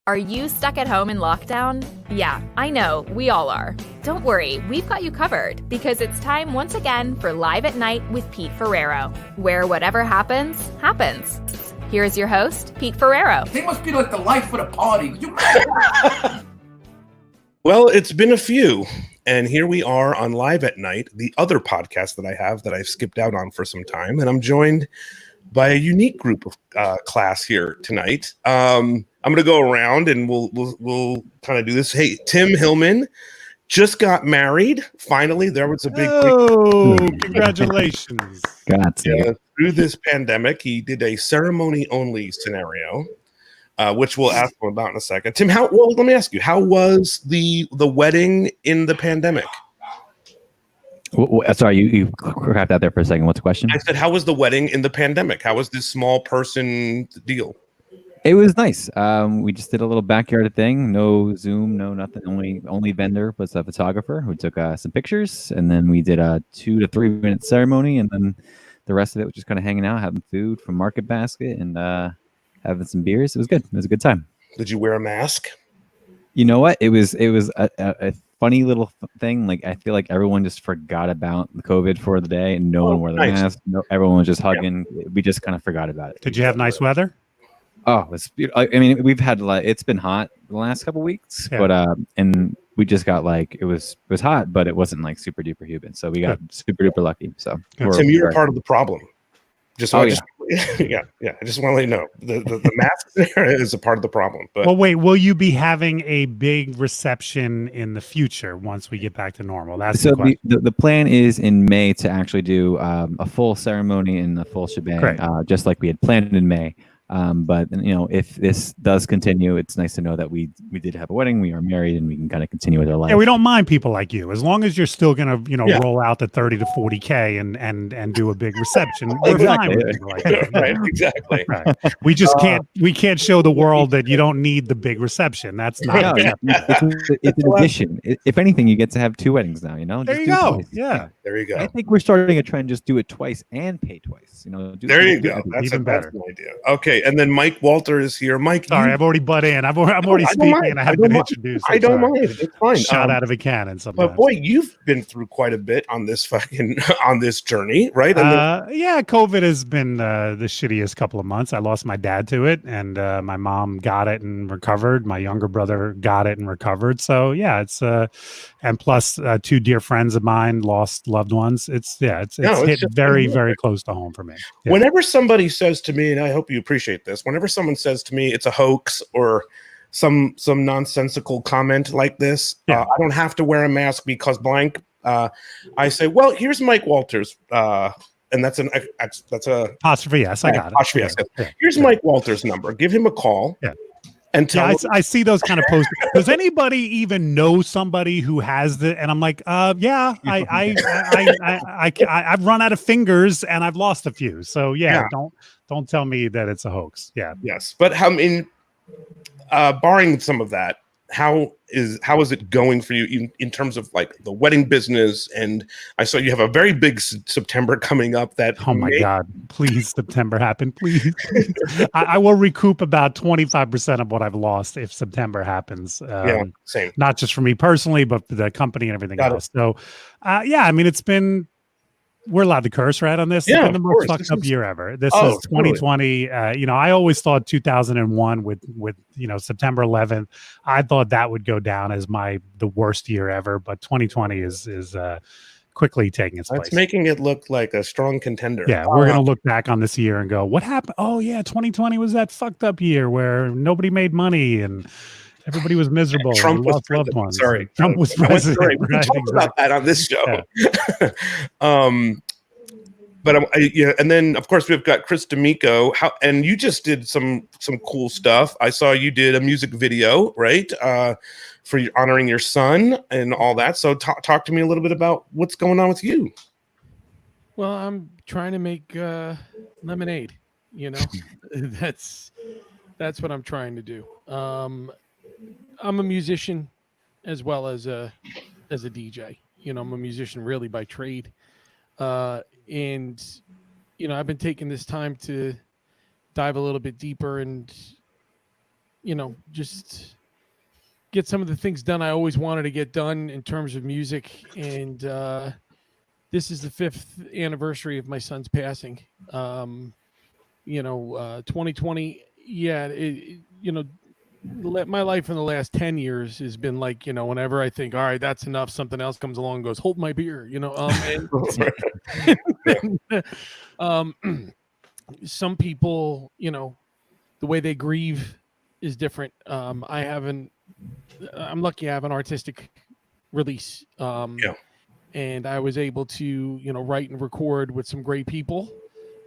Are you stuck at home in lockdown? Yeah, I know, we all are. Don't worry, we've got you covered because it's time once again for Live at Night with Pete Ferrero, where whatever happens, happens. Here's your host, Pete Ferrero. They must be like the life of the party. Well, it's been a few, and here we are on Live at Night, the other podcast that I have that I've skipped out on for some time, and I'm joined by a unique group of class here tonight. I'm going to go around and we'll kind of do this. Hey, Tim Hillman just got married. Finally, there was a big congratulations. Through this pandemic, he did a ceremony-only scenario, which we'll ask him about in a second. Tim, let me ask you, how was the wedding in the pandemic? Sorry, you cracked out there for a second. What's the question? I said, how was the wedding in the pandemic? How was this small person deal? It was nice. We just did a little backyard thing. No Zoom, no nothing. Only vendor was a photographer who took some pictures, and then we did a 2 to 3 minute ceremony, and then the rest of it was just kind of hanging out, having food from Market Basket, and having some beers. It was good. It was a good time. Did you wear a mask? You know what? It was a funny little thing. Like, I feel like everyone just forgot about the COVID for the day, and no one wore the mask. No, everyone was just hugging. Yeah. We just kind of forgot about it. Did you have nice weather? Oh, it's beautiful. I mean, we've had it's been hot the last couple of weeks, but and we just got it was hot, but it wasn't like super duper humid, so we got super duper lucky. So Tim, you're part of the problem. I just want to let you know the mask there is a part of the problem. But well, wait, will you be having a big reception in the future once we get back to normal? That's so the plan is in May to actually do a full ceremony and a full shebang, just like we had planned in May. But if this does continue, it's nice to know that we did have a wedding, we are married, and we can kind of continue with our life. Yeah, we don't mind people like you as long as you're still gonna roll out the 30 to 40K and do a do a big reception. We're fine with people like that. Right, exactly. Right. We just can't show the world that you don't need the big reception. That's not. It's an addition. If anything, you get to have 2 weddings now. There you go. Twice. Yeah, there you go. I think we're starting a trend. Just do it twice and pay twice. There you go. That's even better. That's an idea. Okay. And then Mike Walter is here. Mike, sorry, I've already butt in. I'm already speaking, and I haven't been introduced. I don't mind. It's fine. Shot out of a cannon. Sometimes. But boy, you've been through quite a bit on this on this journey, right? Yeah, COVID has been the shittiest couple of months. I lost my dad to it, and my mom got it and recovered. My younger brother got it and recovered. So yeah, it's and plus 2 dear friends of mine lost loved ones. It's hit very, very close to home for me. Yeah. Whenever somebody says to me, and I hope you appreciate this, whenever someone says to me it's a hoax or some nonsensical comment like this, I don't have to wear a mask because blank. I say, well, here's Mike Walters, and that's a apostrophe. Yes, I got it. Apostrophe, yes. Yeah. Here's Mike Walters' number. Give him a call. Yeah. And I see those kind of posts. Does anybody even know somebody who has the? And I'm like, I've run out of fingers and I've lost a few. So don't tell me that it's a hoax. Yeah. Yes, but barring some of that, how is it going for you in terms of like the wedding business? And I saw you have a very big September coming up. God, please, September happen, please. I will recoup about 25% of what I've lost if September happens. Same. Not just for me personally, but for the company and everything else. So, I mean, it's been. We're allowed to curse, right, on this? Yeah, it's been the most fucked up year ever. This is 2020. Totally. I always thought 2001 with September 11th, I thought that would go down as the worst year ever. But 2020 is quickly taking its place. It's making it look like a strong contender. Yeah, we're going to look back on this year and go, what happened? Oh, yeah, 2020 was that fucked up year where nobody made money and everybody was miserable. Trump was loved ones. Sorry, Trump was president. We can talk about that on this show. Yeah. And then of course we've got Chris D'Amico. And you just did some cool stuff. I saw you did a music video, right? For honoring your son and all that. So talk to me a little bit about what's going on with you. Well, I'm trying to make lemonade. That's what I'm trying to do. I'm a musician as well as a DJ. I'm a musician really by trade. And I've been taking this time to dive a little bit deeper and just get some of the things done I always wanted to get done in terms of music. And this is the 5th anniversary of my son's passing. 2020, my life in the last 10 years has been like, whenever I think, all right, that's enough, something else comes along and goes, hold my beer, some people, the way they grieve is different. I'm lucky I have an artistic release. And I was able to, write and record with some great people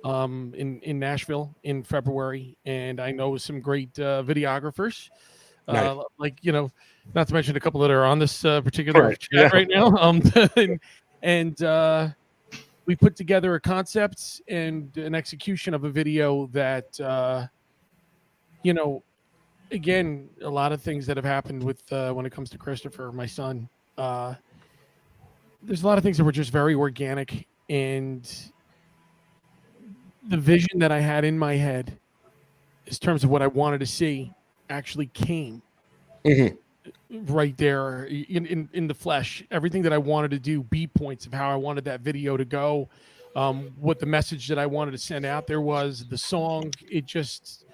in Nashville in February. And I know some great videographers, Nice. not to mention a couple that are on this particular chat right now. And we put together a concept and an execution of a video that, again, a lot of things that have happened with when it comes to Christopher, my son. There's a lot of things that were just very organic, and the vision that I had in my head in terms of what I wanted to see actually came right there in the flesh. Everything that I wanted to do, beat points of how I wanted that video to go, what the message that I wanted to send out there was, the song, it just,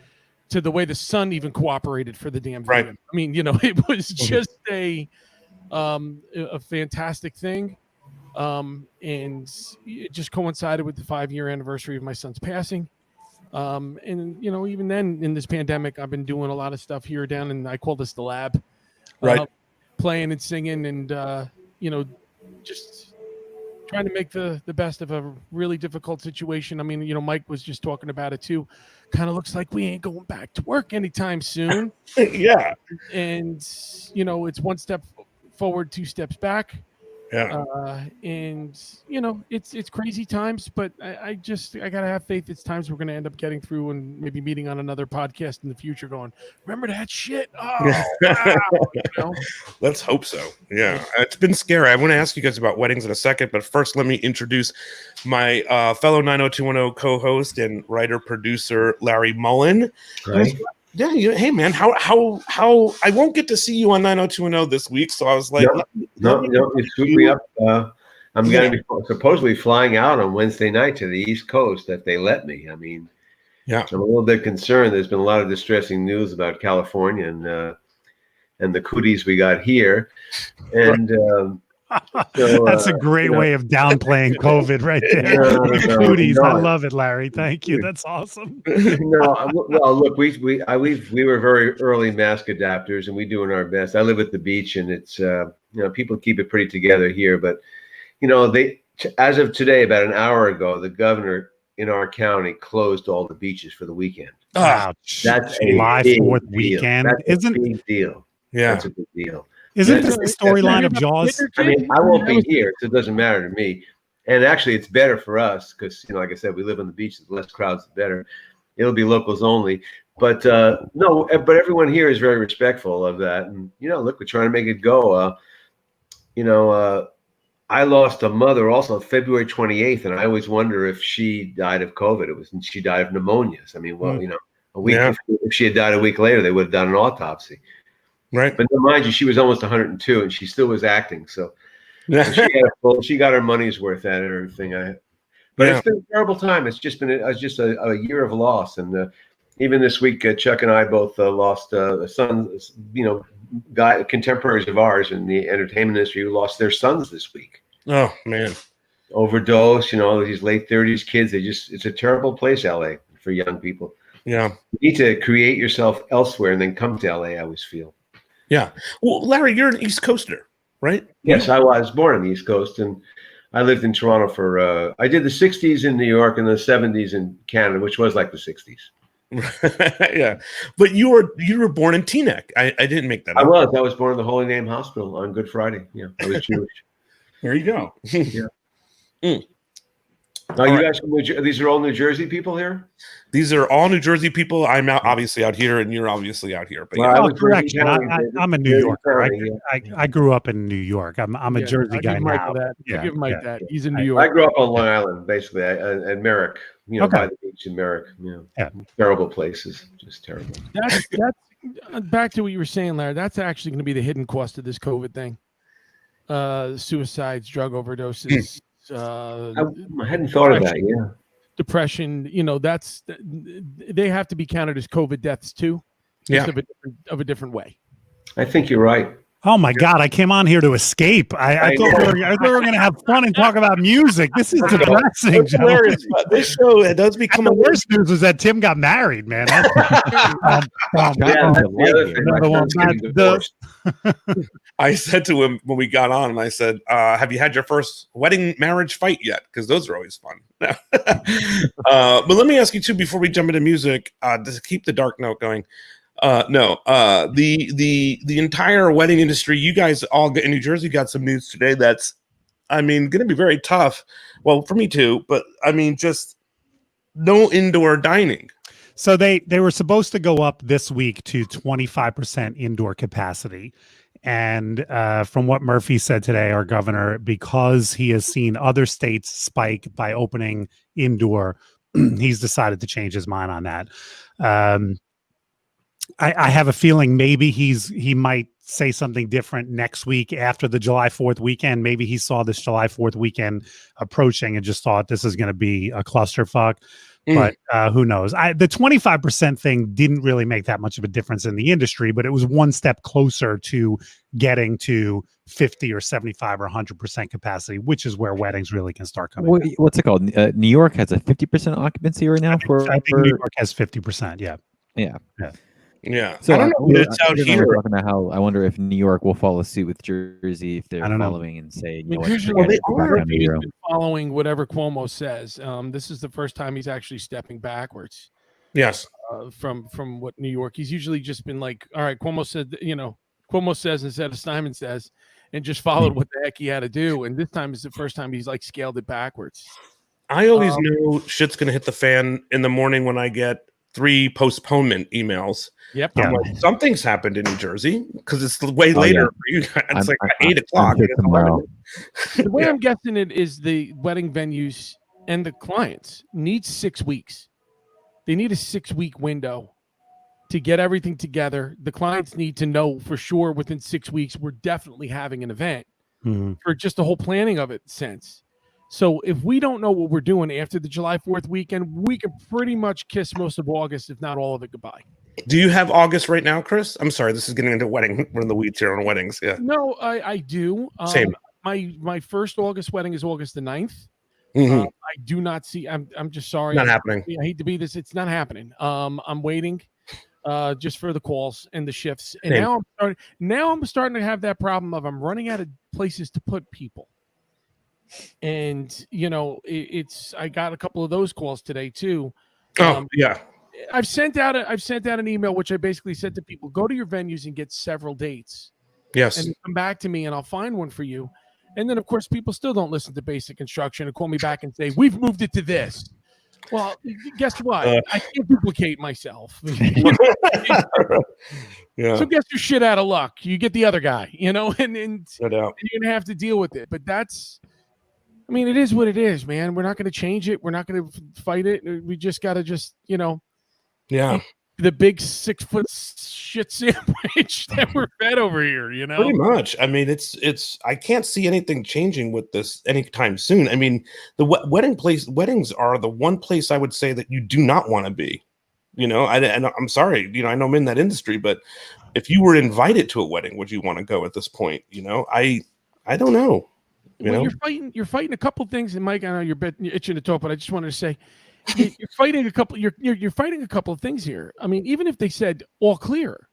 to the way the son even cooperated for the damn video. Right. I mean, it was just a fantastic thing. And it just coincided with the 5-year anniversary of my son's passing. And even then in this pandemic, I've been doing a lot of stuff here down, and I call this the lab, Right. Playing and singing and, just trying to make the best of a really difficult situation. I mean, Mike was just talking about it too. Kind of looks like we ain't going back to work anytime soon. Yeah. And, it's one step forward, 2 steps back. Yeah. And it's crazy times, but I gotta have faith. It's times we're gonna end up getting through and maybe meeting on another podcast in the future going, remember that shit? Oh, wow. Let's hope so. Yeah. It's been scary. I want to ask you guys about weddings in a second, but first let me introduce my fellow 90210 co-host and writer producer Larry Mollin. Right. Yeah, hey man, how I won't get to see you on 90210 this week, so I was like, no, you screwed me up. I'm going to be supposedly flying out on Wednesday night to the East Coast if they let me. I mean, yeah, I'm a little bit concerned. There's been a lot of distressing news about California and the cooties we got here, and so, that's a great way of downplaying COVID right there. Cooties, I love it, Larry. Thank you. That's awesome. Well, look, we were very early mask adapters, and we're doing our best. I live at the beach, and it's people keep it pretty together here, but they, as of today, about an hour ago, the governor in our county closed all the beaches for the weekend. Ouch. That's July 4th weekend. That's a big deal. Yeah, that's a big deal. Isn't this the storyline of Jaws? I mean, I won't be here, so it doesn't matter to me. And actually, it's better for us because, like I said, we live on the beach. The less crowds, the better. It'll be locals only. But no, but everyone here is very respectful of that. And look, we're trying to make it go. I lost a mother also February 28th, and I always wonder if she died of COVID. She died of pneumonias. I mean, well, a week if she had died a week later, they would have done an autopsy. Right. But mind you, she was almost 102 and she still was acting. So she got her money's worth at it and everything. But it's been a terrible time. It's just been a year of loss. And even this week, Chuck and I both lost sons, contemporaries of ours in the entertainment industry who lost their sons this week. Oh, man. Overdose, these late 30s kids. It's a terrible place, LA, for young people. Yeah. You need to create yourself elsewhere and then come to LA, I always feel. Yeah. Well, Larry, you're an East Coaster, right? Yes, I was born on the East Coast, and I lived in Toronto for, I did the 60s in New York and the 70s in Canada, which was like the 60s. Yeah. But you were born in Teaneck. I didn't make that up. I was born in the Holy Name Hospital on Good Friday. Yeah, I was Jewish. There you go. Yeah. Now, you guys, these are all New Jersey people here? These are all New Jersey people. I'm obviously out here, and you're obviously out here. But correction. I'm a New Yorker. I grew up in New York. I'm a Jersey guy now. I give Mike that. He's in New York. I grew up on Long Island, basically, at Merrick. By the beach in Merrick. Terrible places, just terrible. back to what you were saying, Larry, that's actually going to be the hidden cost of this COVID thing. Suicides, drug overdoses. I hadn't thought of that. Yeah. Depression, they have to be counted as COVID deaths too. Just of a different way. I think you're right. Oh my God! I came on here to escape. I thought we were going to have fun and talk about music. This is depressing. This show does become the worst news is that Tim got married, man. I said to him when we got on, and I said, "Have you had your first wedding marriage fight yet? Because those are always fun." But let me ask you too before we jump into music, to keep the dark note going. The entire wedding industry, you guys all in New Jersey got some news today that's, going to be very tough. Well, for me too, but just no indoor dining. So they were supposed to go up this week to 25% indoor capacity. And from what Murphy said today, our governor, because he has seen other states spike by opening indoor, he's decided to change his mind on that. I have a feeling maybe he might say something different next week after the July 4th weekend. Maybe he saw this July 4th weekend approaching and just thought this is going to be a clusterfuck. But who knows? The 25% thing didn't really make that much of a difference in the industry, but it was one step closer to getting to 50 or 75 or 100% capacity, which is where weddings really can start coming. What's it called? New York has a 50% occupancy right now. I think New York has 50%. Yeah. Yeah. So I don't know. It's out here. Talking about how I wonder if New York will follow suit with Jersey if they're following and saying, they are following whatever Cuomo says. This is the first time he's actually stepping backwards. Yes. From what New York, he's usually just been like, all right, Cuomo says instead of Simon says, and just followed what the heck he had to do. And this time is the first time he's like scaled it backwards. I always know shit's going to hit the fan in the morning when I get 3 postponement emails. Yep. I'm like, something's happened in New Jersey because it's way later for you guys. It's like 8 o'clock. The way I'm guessing it is the wedding venues and the clients need 6 weeks. They need a 6-week window to get everything together. The clients need to know for sure within 6 weeks we're definitely having an event for just the whole planning of it sense. So if we don't know what we're doing after the July 4th weekend, we can pretty much kiss most of August, if not all of it, goodbye. Do you have August right now, Chris? I'm sorry, this is getting into wedding. We're in the weeds here on weddings. Yeah. No, I do. Same. My first August wedding is August the 9th. Mm-hmm. I do not see. I'm just sorry. Not happening. I hate to be this. It's not happening. I'm waiting, just for the calls and the shifts. And Same. now I'm starting to have that problem of I'm running out of places to put people. And I got a couple of those calls today too. Yeah. I've sent out an email which I basically said to people, go to your venues and get several dates. Yes. And come back to me and I'll find one for you. And then of course people still don't listen to basic instruction and call me back and say, we've moved it to this. Well, guess what? I can't duplicate myself. Yeah. So guess your shit out of luck. You get the other guy, and no doubt. And you're gonna have to deal with it. But that's, it is what it is, man. We're not going to change it. We're not going to fight it. We just got to the big 6-foot shit sandwich that we're fed over here, Pretty much. It's I can't see anything changing with this anytime soon. The weddings are the one place I would say that you do not want to be. I'm sorry, I know I'm in that industry, but if you were invited to a wedding, would you want to go at this point? I don't know. You're fighting a couple things, and Mike, I know you're itching to talk, but I just wanted to say you're fighting a couple. You're fighting a couple of things here. Even if they said all clear,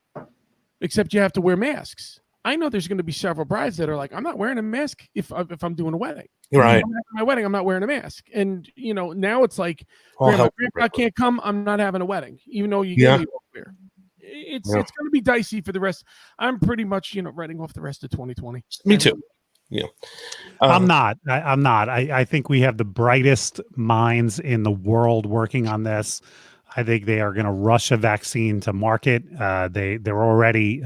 except you have to wear masks. I know there's going to be several brides that are like, I'm not wearing a mask if I'm doing a wedding. Right. If I'm having my wedding, I'm not wearing a mask. And now it's like, grandpa can't come. I'm not having a wedding, even though you get me all clear. It's going to be dicey for the rest. I'm pretty much writing off the rest of 2020. Me too. Yeah, I'm not. I think we have the brightest minds in the world working on this. I think they are going to rush a vaccine to market. They're already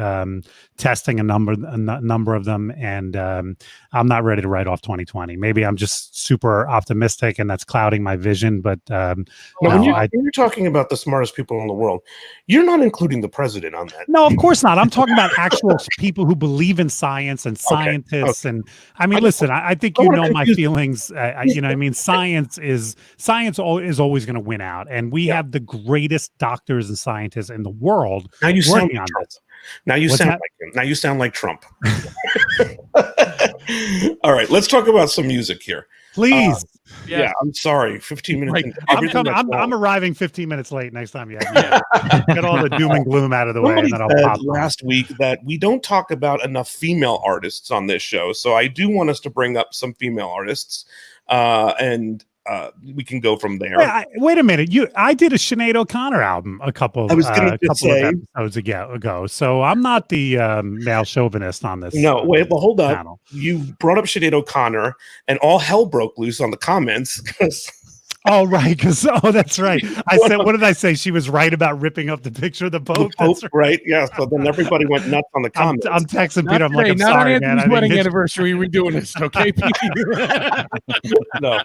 testing a number of them, and I'm not ready to write off 2020. Maybe I'm just super optimistic, and that's clouding my vision. But when you're talking about the smartest people in the world, you're not including the president on that. No, of course not. I'm talking about actual people who believe in science and scientists. Okay. And I mean, listen, I think you know my feelings. You know, I mean, science is always going to win out, and we have the greatest doctors and scientists in the world. Now you sound like Trump. Now you sound like him. Now you sound like Trump. All right, let's talk about some music here, please. Yeah, I'm sorry. 15 minutes. I'm arriving 15 minutes late next time. Yeah, get all the doom and gloom out of the way, and then I'll pop. Last week that we don't talk about enough female artists on this show, so I do want us to bring up some female artists, and we can go from there. Wait a minute. I did a Sinead O'Connor album a couple of episodes ago. So I'm not the male chauvinist on this. No, wait, but hold on. You brought up Sinead O'Connor, and all hell broke loose on the comments. Oh, right. That's right. I said, what did I say? She was right about ripping up the picture of the Pope. Right. Yeah. So then everybody went nuts on the comments. I'm texting Peter. I'm like, I'm sorry, man. Not on Anthony's wedding anniversary. We're doing this, okay? No.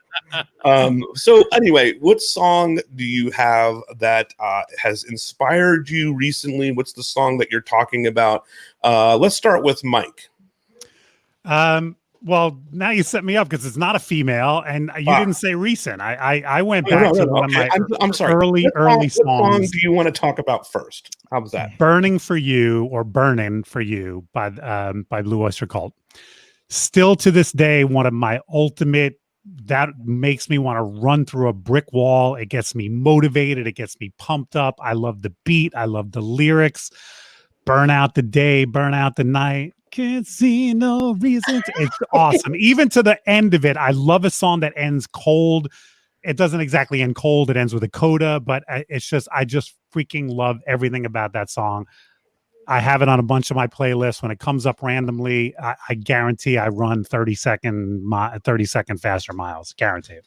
So anyway, what song do you have that has inspired you recently? What's the song that you're talking about? Let's start with Mike. Well, now you set me up because it's not a female, and you didn't say recent. I went back to one of my early songs. What song do you want to talk about first? How's that? "Burning for You" or "Burning for You" by Blue Oyster Cult. Still to this day, one of my ultimate. That makes me want to run through a brick wall. It gets me motivated. It gets me pumped up. I love the beat. I love the lyrics. Burn out the day, burn out the night. Can't see no reason. It's awesome. Even to the end of it, I love a song that ends cold. It doesn't exactly end cold. It ends with a coda, but I just freaking love everything about that song. I have it on a bunch of my playlists. When it comes up randomly, I guarantee I run 30-second faster miles. Guarantee it.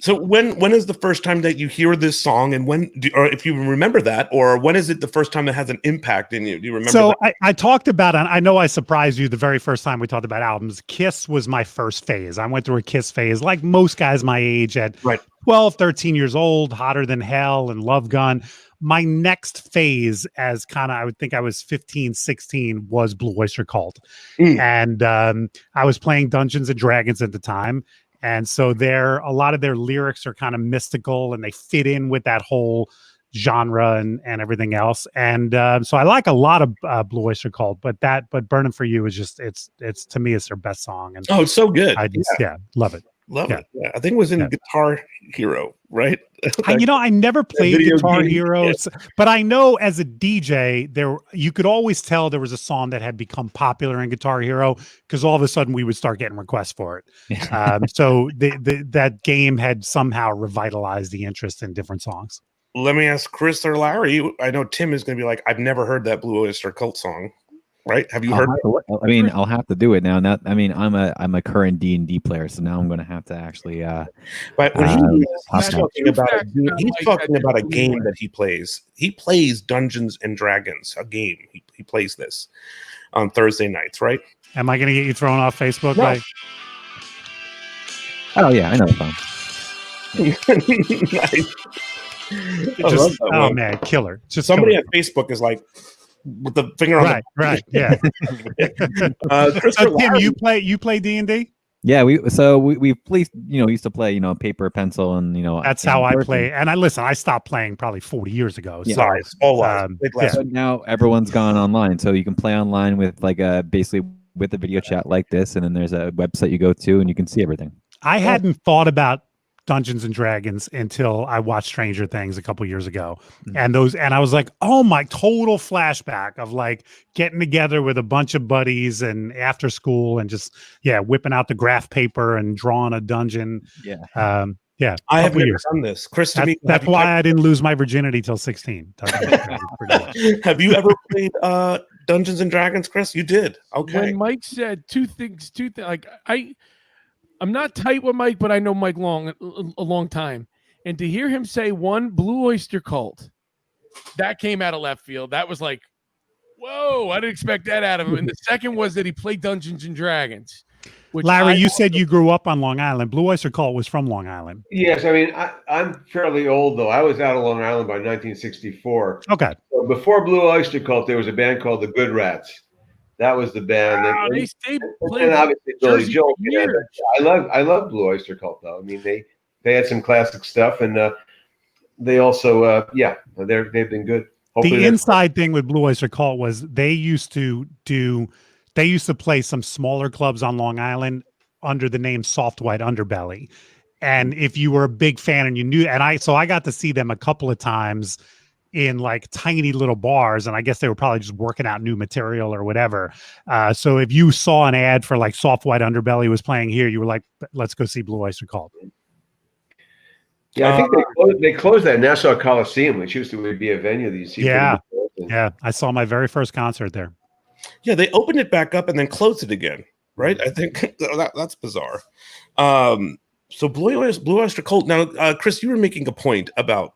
So when is the first time that you hear this song, and or if you remember that, or when is it the first time it has an impact in you? Do you remember? So I talked about, and I know I surprised you the very first time we talked about albums. Kiss was my first phase. I went through a Kiss phase, like most guys my age, at 12, 13 years old, Hotter Than Hell and Love Gun. My next phase, as kind of, I would think I was 15, 16, was Blue Oyster Cult. And I was playing Dungeons and Dragons at the time. And so a lot of their lyrics are kind of mystical, and they fit in with that whole genre and everything else. And so I like a lot of Blue Oyster Cult, but "Burning for You" is just it's to me it's their best song. And it's so good. I just love it. Love it. Yeah. I think it was in Guitar Hero, right? I never played Guitar Hero, but I know as a DJ, you could always tell there was a song that had become popular in Guitar Hero because all of a sudden we would start getting requests for it. So that game had somehow revitalized the interest in different songs. Let me ask Chris or Larry. I know Tim is going to be like, I've never heard that Blue Oyster Cult song. Right? Have you heard? I'll have to do it now. I'm a current D&D player, so now I'm going to have to actually. But when he's talking about a game that he plays. He plays Dungeons and Dragons, a game. He plays this on Thursday nights, right? Am I going to get you thrown off Facebook? No. Right? Oh yeah, I know the Nice. Oh man, killer! Just somebody at Facebook is like, with the finger on right, yeah. Tim, you play D&D? Yeah, we used to play, paper, pencil, and that's how I play. And I stopped playing probably 40 years ago. Yeah. So now everyone's gone online, so you can play online with basically with a video chat like this, and then there's a website you go to and you can see everything. I hadn't thought about Dungeons and Dragons until I watched Stranger Things a couple years ago. And I was like, oh my, total flashback of like getting together with a bunch of buddies and after school and just whipping out the graph paper and drawing a dungeon. I have never done this. Chris, that's why I didn't lose my virginity till 16. Have you ever played Dungeons and Dragons, Chris? You did. Okay. When Mike said two things, like I'm not tight with Mike, but I know Mike a long time. And to hear him say one, Blue Oyster Cult, that came out of left field. That was like, whoa, I didn't expect that out of him. And the second was that he played Dungeons and Dragons. Larry, you said you grew up on Long Island. Blue Oyster Cult was from Long Island. Yes, I mean, I'm fairly old, though. I was out of Long Island by 1964. Okay. So before Blue Oyster Cult, there was a band called the Good Rats. That was the band. Wow, and played obviously Billy Jersey Joel. years. I love Blue Oyster Cult, though. I mean, they had some classic stuff, and they also, they've been good. Hopefully the inside thing with Blue Oyster Cult was they used to play some smaller clubs on Long Island under the name Soft White Underbelly. And if you were a big fan and you knew, I got to see them a couple of times in like tiny little bars. And I guess they were probably just working out new material or whatever. So if you saw an ad for like Soft White Underbelly was playing here, you were like, let's go see Blue Oyster Cult. Yeah, I think they closed that Nassau Coliseum, which used to be a venue that you see. Yeah. I saw my very first concert there. Yeah, they opened it back up and then closed it again, right? I think that's bizarre. So Blue Oyster Cult. Now, Chris, you were making a point about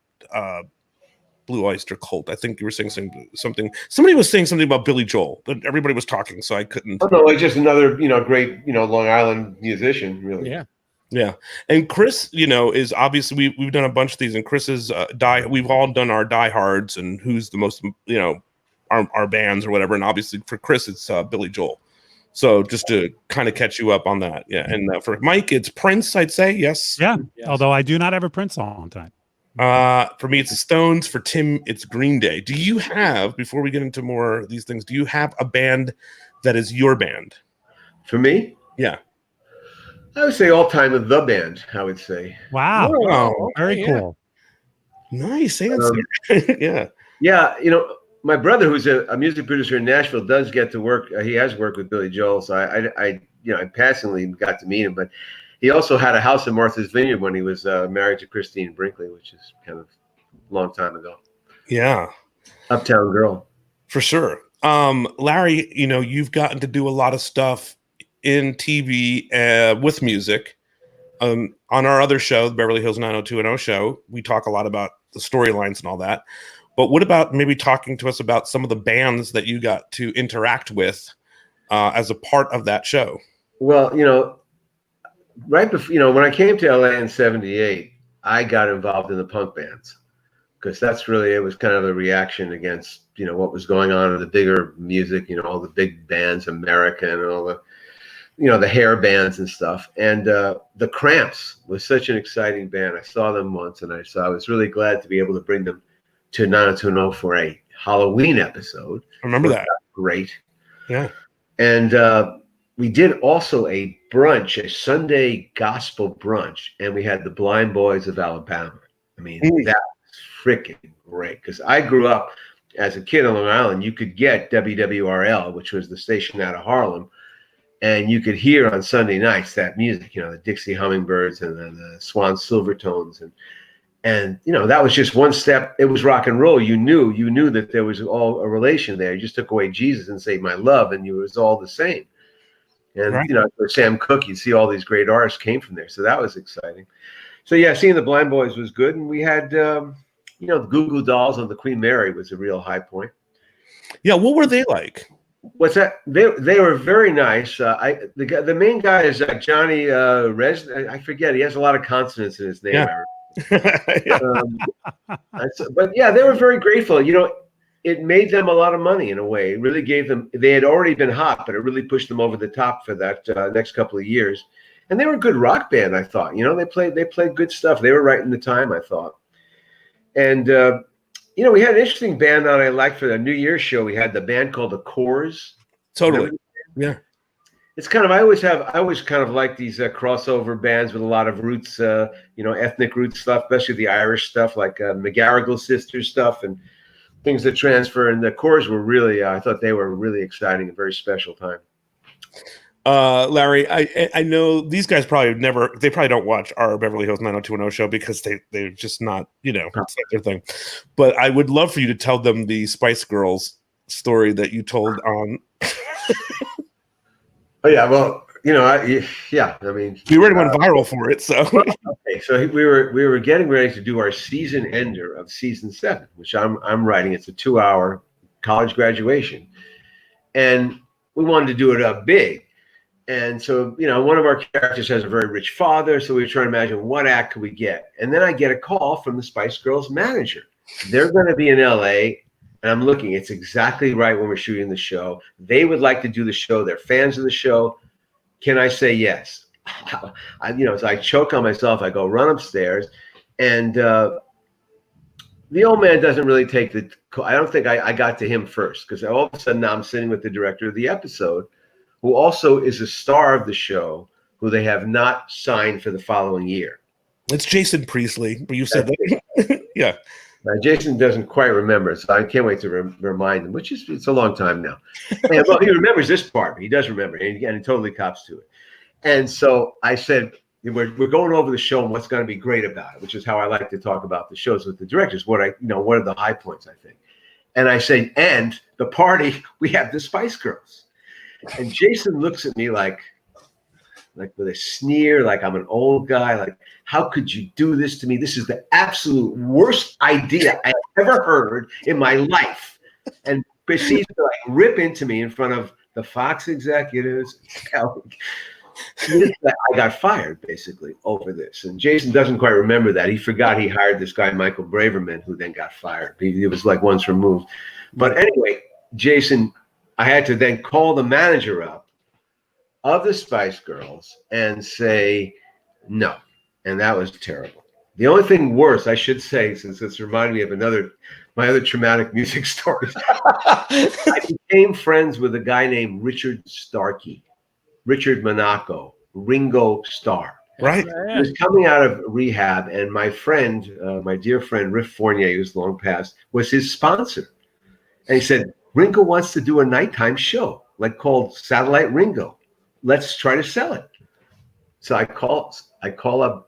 Blue Oyster Cult. I think you were saying something. Somebody was saying something about Billy Joel, but everybody was talking, so I couldn't. Oh no, it's just another great Long Island musician, really. Yeah. Yeah, and Chris, is obviously we've done a bunch of these, and Chris's we've all done our diehards and who's the most, our bands or whatever, and obviously for Chris it's Billy Joel. So just to kind of catch you up on that, yeah. And for Mike, it's Prince, I'd say, yes. Yeah, yes. Although I do not have a Prince song on time. For me, it's the Stones. For Tim, it's Green Day. Do you have, before we get into more of these things, do you have a band that is your band? For me? Yeah. I would say all time of the band, I would say. Wow. Oh, very cool. Nice answer. Yeah. Yeah, my brother, who's a music producer in Nashville, does get to work. He has worked with Billy Joel, so I passingly got to meet him. But he also had a house in Martha's Vineyard when he was married to Christine Brinkley, which is kind of a long time ago. Yeah. Uptown Girl. For sure. Larry, you've gotten to do a lot of stuff in TV with music. On our other show, the Beverly Hills 90210 show, we talk a lot about the storylines and all that. But what about maybe talking to us about some of the bands that you got to interact with as a part of that show? Well, right before, when I came to LA in '78, I got involved in the punk bands because it was kind of a reaction against, what was going on in the bigger music, all the big bands, American and all the, the hair bands and stuff. And the Cramps was such an exciting band. I saw them once and I was really glad to be able to bring them to 90210 for a Halloween episode. I remember that. Great. Yeah. And we did also a brunch, a Sunday gospel brunch, and we had the Blind Boys of Alabama. I mean, that was freaking great because I grew up as a kid on Long Island. You could get WWRL, which was the station out of Harlem, and you could hear on Sunday nights that music, the Dixie Hummingbirds and the Swan Silvertones, and that was just one step. It was rock and roll. You knew that there was all a relation there. You just took away Jesus and saved my love, and it was all the same. And right. For Sam Cooke, you see all these great artists came from there, so that was exciting. So yeah, seeing the Blind Boys was good, and we had the Goo Goo Dolls on the Queen Mary was a real high point. Yeah, what were they like? What's that? They were very nice. The main guy is Johnny Rez. I forget. He has a lot of consonants in his name. Yeah. But yeah, they were very grateful. It made them a lot of money in a way. It really gave them. They had already been hot, but it really pushed them over the top for that next couple of years. And they were a good rock band, I thought. They played good stuff. They were right in the time, I thought. And we had an interesting band that I liked for the New Year's show. We had the band called the Corrs. Totally. Yeah. It's kind of I always kind of like these crossover bands with a lot of roots, ethnic roots stuff, especially the Irish stuff, like McGarrigle Sisters stuff and things that transfer. And the Corrs were really, I thought they were a really exciting and very special time. Larry, I know these guys they probably don't watch our Beverly Hills 90210 show because they're just not, it's not their thing. But I would love for you to tell them the Spice Girls story that you told on. Oh yeah, well, yeah. I mean, we already went viral for it. So okay, so we were getting ready to do our season ender of season 7, which I'm writing. It's a 2-hour college graduation, and we wanted to do it up big. And so, one of our characters has a very rich father, so we were trying to imagine what act could we get. And then I get a call from the Spice Girls manager. They're going to be in LA, and I'm looking. It's exactly right when we're shooting the show. They would like to do the show. They're fans of the show. Can I say yes? So I choke on myself. I go run upstairs, and the old man doesn't really take the call. I don't think I got to him first, because all of a sudden now I'm sitting with the director of the episode, who also is a star of the show, who they have not signed for the following year. It's Jason Priestley. You said that. Yeah. Jason doesn't quite remember, so I can't wait to remind him, it's a long time now. And, well, he remembers this part, but he does remember, and he totally cops to it. And so I said, we're going over the show and what's going to be great about it, which is how I like to talk about the shows with the directors. What are the high points, I think. And I say, and the party, we have the Spice Girls. And Jason looks at me like with a sneer, like I'm an old guy. Like, how could you do this to me? This is the absolute worst idea I've ever heard in my life. And proceeds to rip into me in front of the Fox executives. I got fired basically over this. And Jason doesn't quite remember that. He forgot he hired this guy, Michael Braverman, who then got fired. He was like once removed. But anyway, Jason, I had to then call the manager up of the Spice Girls and say no. And that was terrible. The only thing worse, I should say, since it's reminded me of my other traumatic music stories, I became friends with a guy named Richard Starkey, Richard Monaco, Ringo Starr. Right. He was coming out of rehab, and my friend, my dear friend, Riff Fournier, who's long passed, was his sponsor. And he said, Ringo wants to do a nighttime show, called Satellite Ringo. Let's try to sell it. So I call up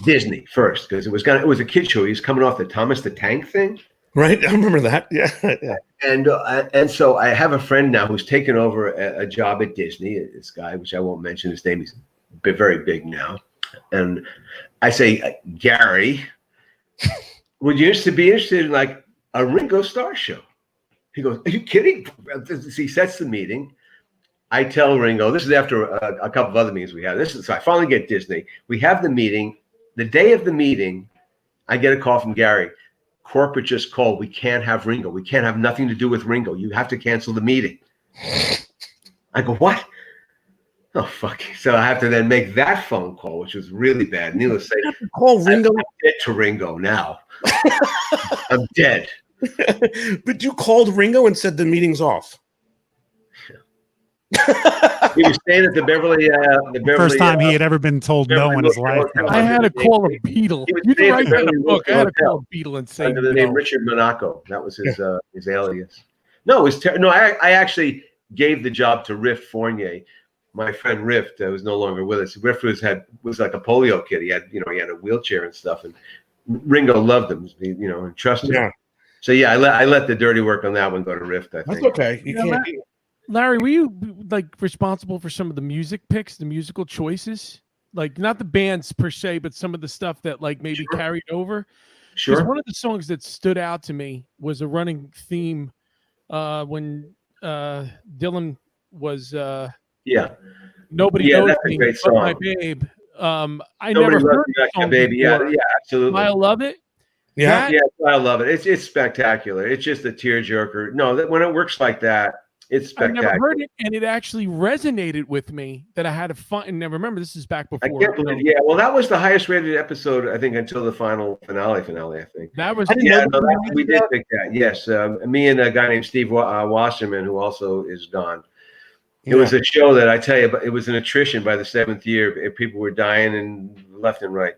Disney first, because it was a kid show. He was coming off the Thomas the Tank thing. Right, I remember that. Yeah. And so I have a friend now who's taken over a job at Disney. This guy, which I won't mention his name, he's very big now. And I say, Gary, would you be interested in a Ringo Starr show? He goes, are you kidding? He sets the meeting. I tell Ringo, this is after a couple of other meetings we had. So I finally get Disney. We have the meeting. The day of the meeting, I get a call from Gary. Corporate just called. We can't have Ringo. We can't have nothing to do with Ringo. You have to cancel the meeting. I go, what? Oh, fuck. So I have to then make that phone call, which was really bad. Needless to say, call Ringo. I'm dead to Ringo now. I'm dead. But you called Ringo and said the meeting's off. He was staying at the Beverly. First time he had ever been told no in his life. I had to call a Beatle. You can write that in a book. I had to call a Beatle and say under the name Richard Monaco. That was his alias. No, it was no. I actually gave the job to Riff Fournier. My friend Riff was no longer with us. Riff was like a polio kid. He had a wheelchair and stuff, and Ringo loved him. And trusted him. So yeah, I let the dirty work on that one go to Riff. I think that's okay. You can't. Larry, were you responsible for some of the music picks, the musical choices? Not the bands per se, but some of the stuff that maybe carried over? Sure. One of the songs that stood out to me was a running theme when Dylan was Nobody Knows Me But My Babe. I never heard the song baby. Before. Yeah, absolutely. I love it. Yeah, I love it. It's spectacular. It's just a tearjerker. No, when it works like that, it's spectacular. I never heard it, and it actually resonated with me that I had to find. And remember, this is back before. I can't believe, well, that was the highest rated episode, I think, until the finale. I think that was. We did pick that. Yes, me and a guy named Steve Wasserman, who also is gone. It was a show that I tell you, but it was an attrition by the 7th year. People were dying and left and right.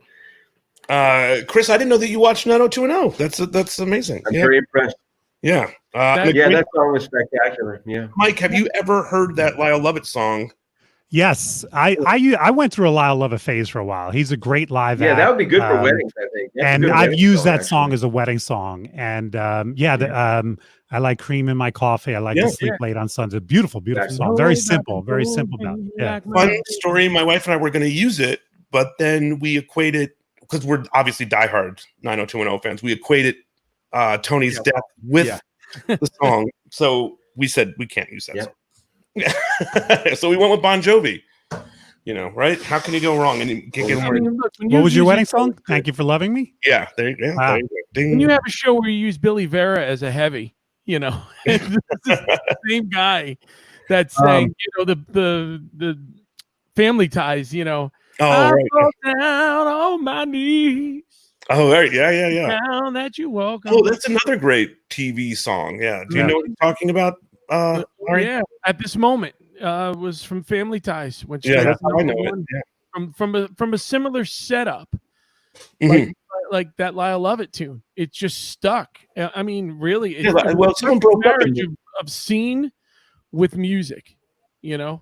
Chris, I didn't know that you watched 90210. That's amazing. I'm very impressed. Yeah. That song was spectacular. Yeah. Mike, have you ever heard that Lyle Lovett song? Yes, I went through a Lyle Lovett phase for a while. He's a great live Yeah, act. that would be good for weddings, I think. That's a And good I've wedding used that actually. song as a wedding song. And I like cream in my coffee. I like to sleep late on Sunday. Beautiful, beautiful Exactly. song. Very simple about it. Yeah. Fun story. My wife and I were going to use it, but then we equated, because we're obviously diehard 90210 fans, we equated Tony's death with the song. So we said we can't use that song. So we went with Bon Jovi. You know, right? How can you go wrong? And you can't get What was your wedding song? Thank You for Loving Me. Yeah, there you go. Wow. There you go. Ding. When you have a show where you use Billy Vera as a heavy, you know, this is the same guy that's saying, you know, the Family Ties, you know, I fall down on my knees. Oh, right. Yeah. Down that you walk. Oh, that's another great TV song. Yeah. Do you know what I'm talking about? Yeah, at this moment, was from Family Ties. When that's how I know it. Yeah. From a similar setup, like that Lyle Lovett tune. It just stuck. I mean, really, it's someone broke up of scene with music, you know.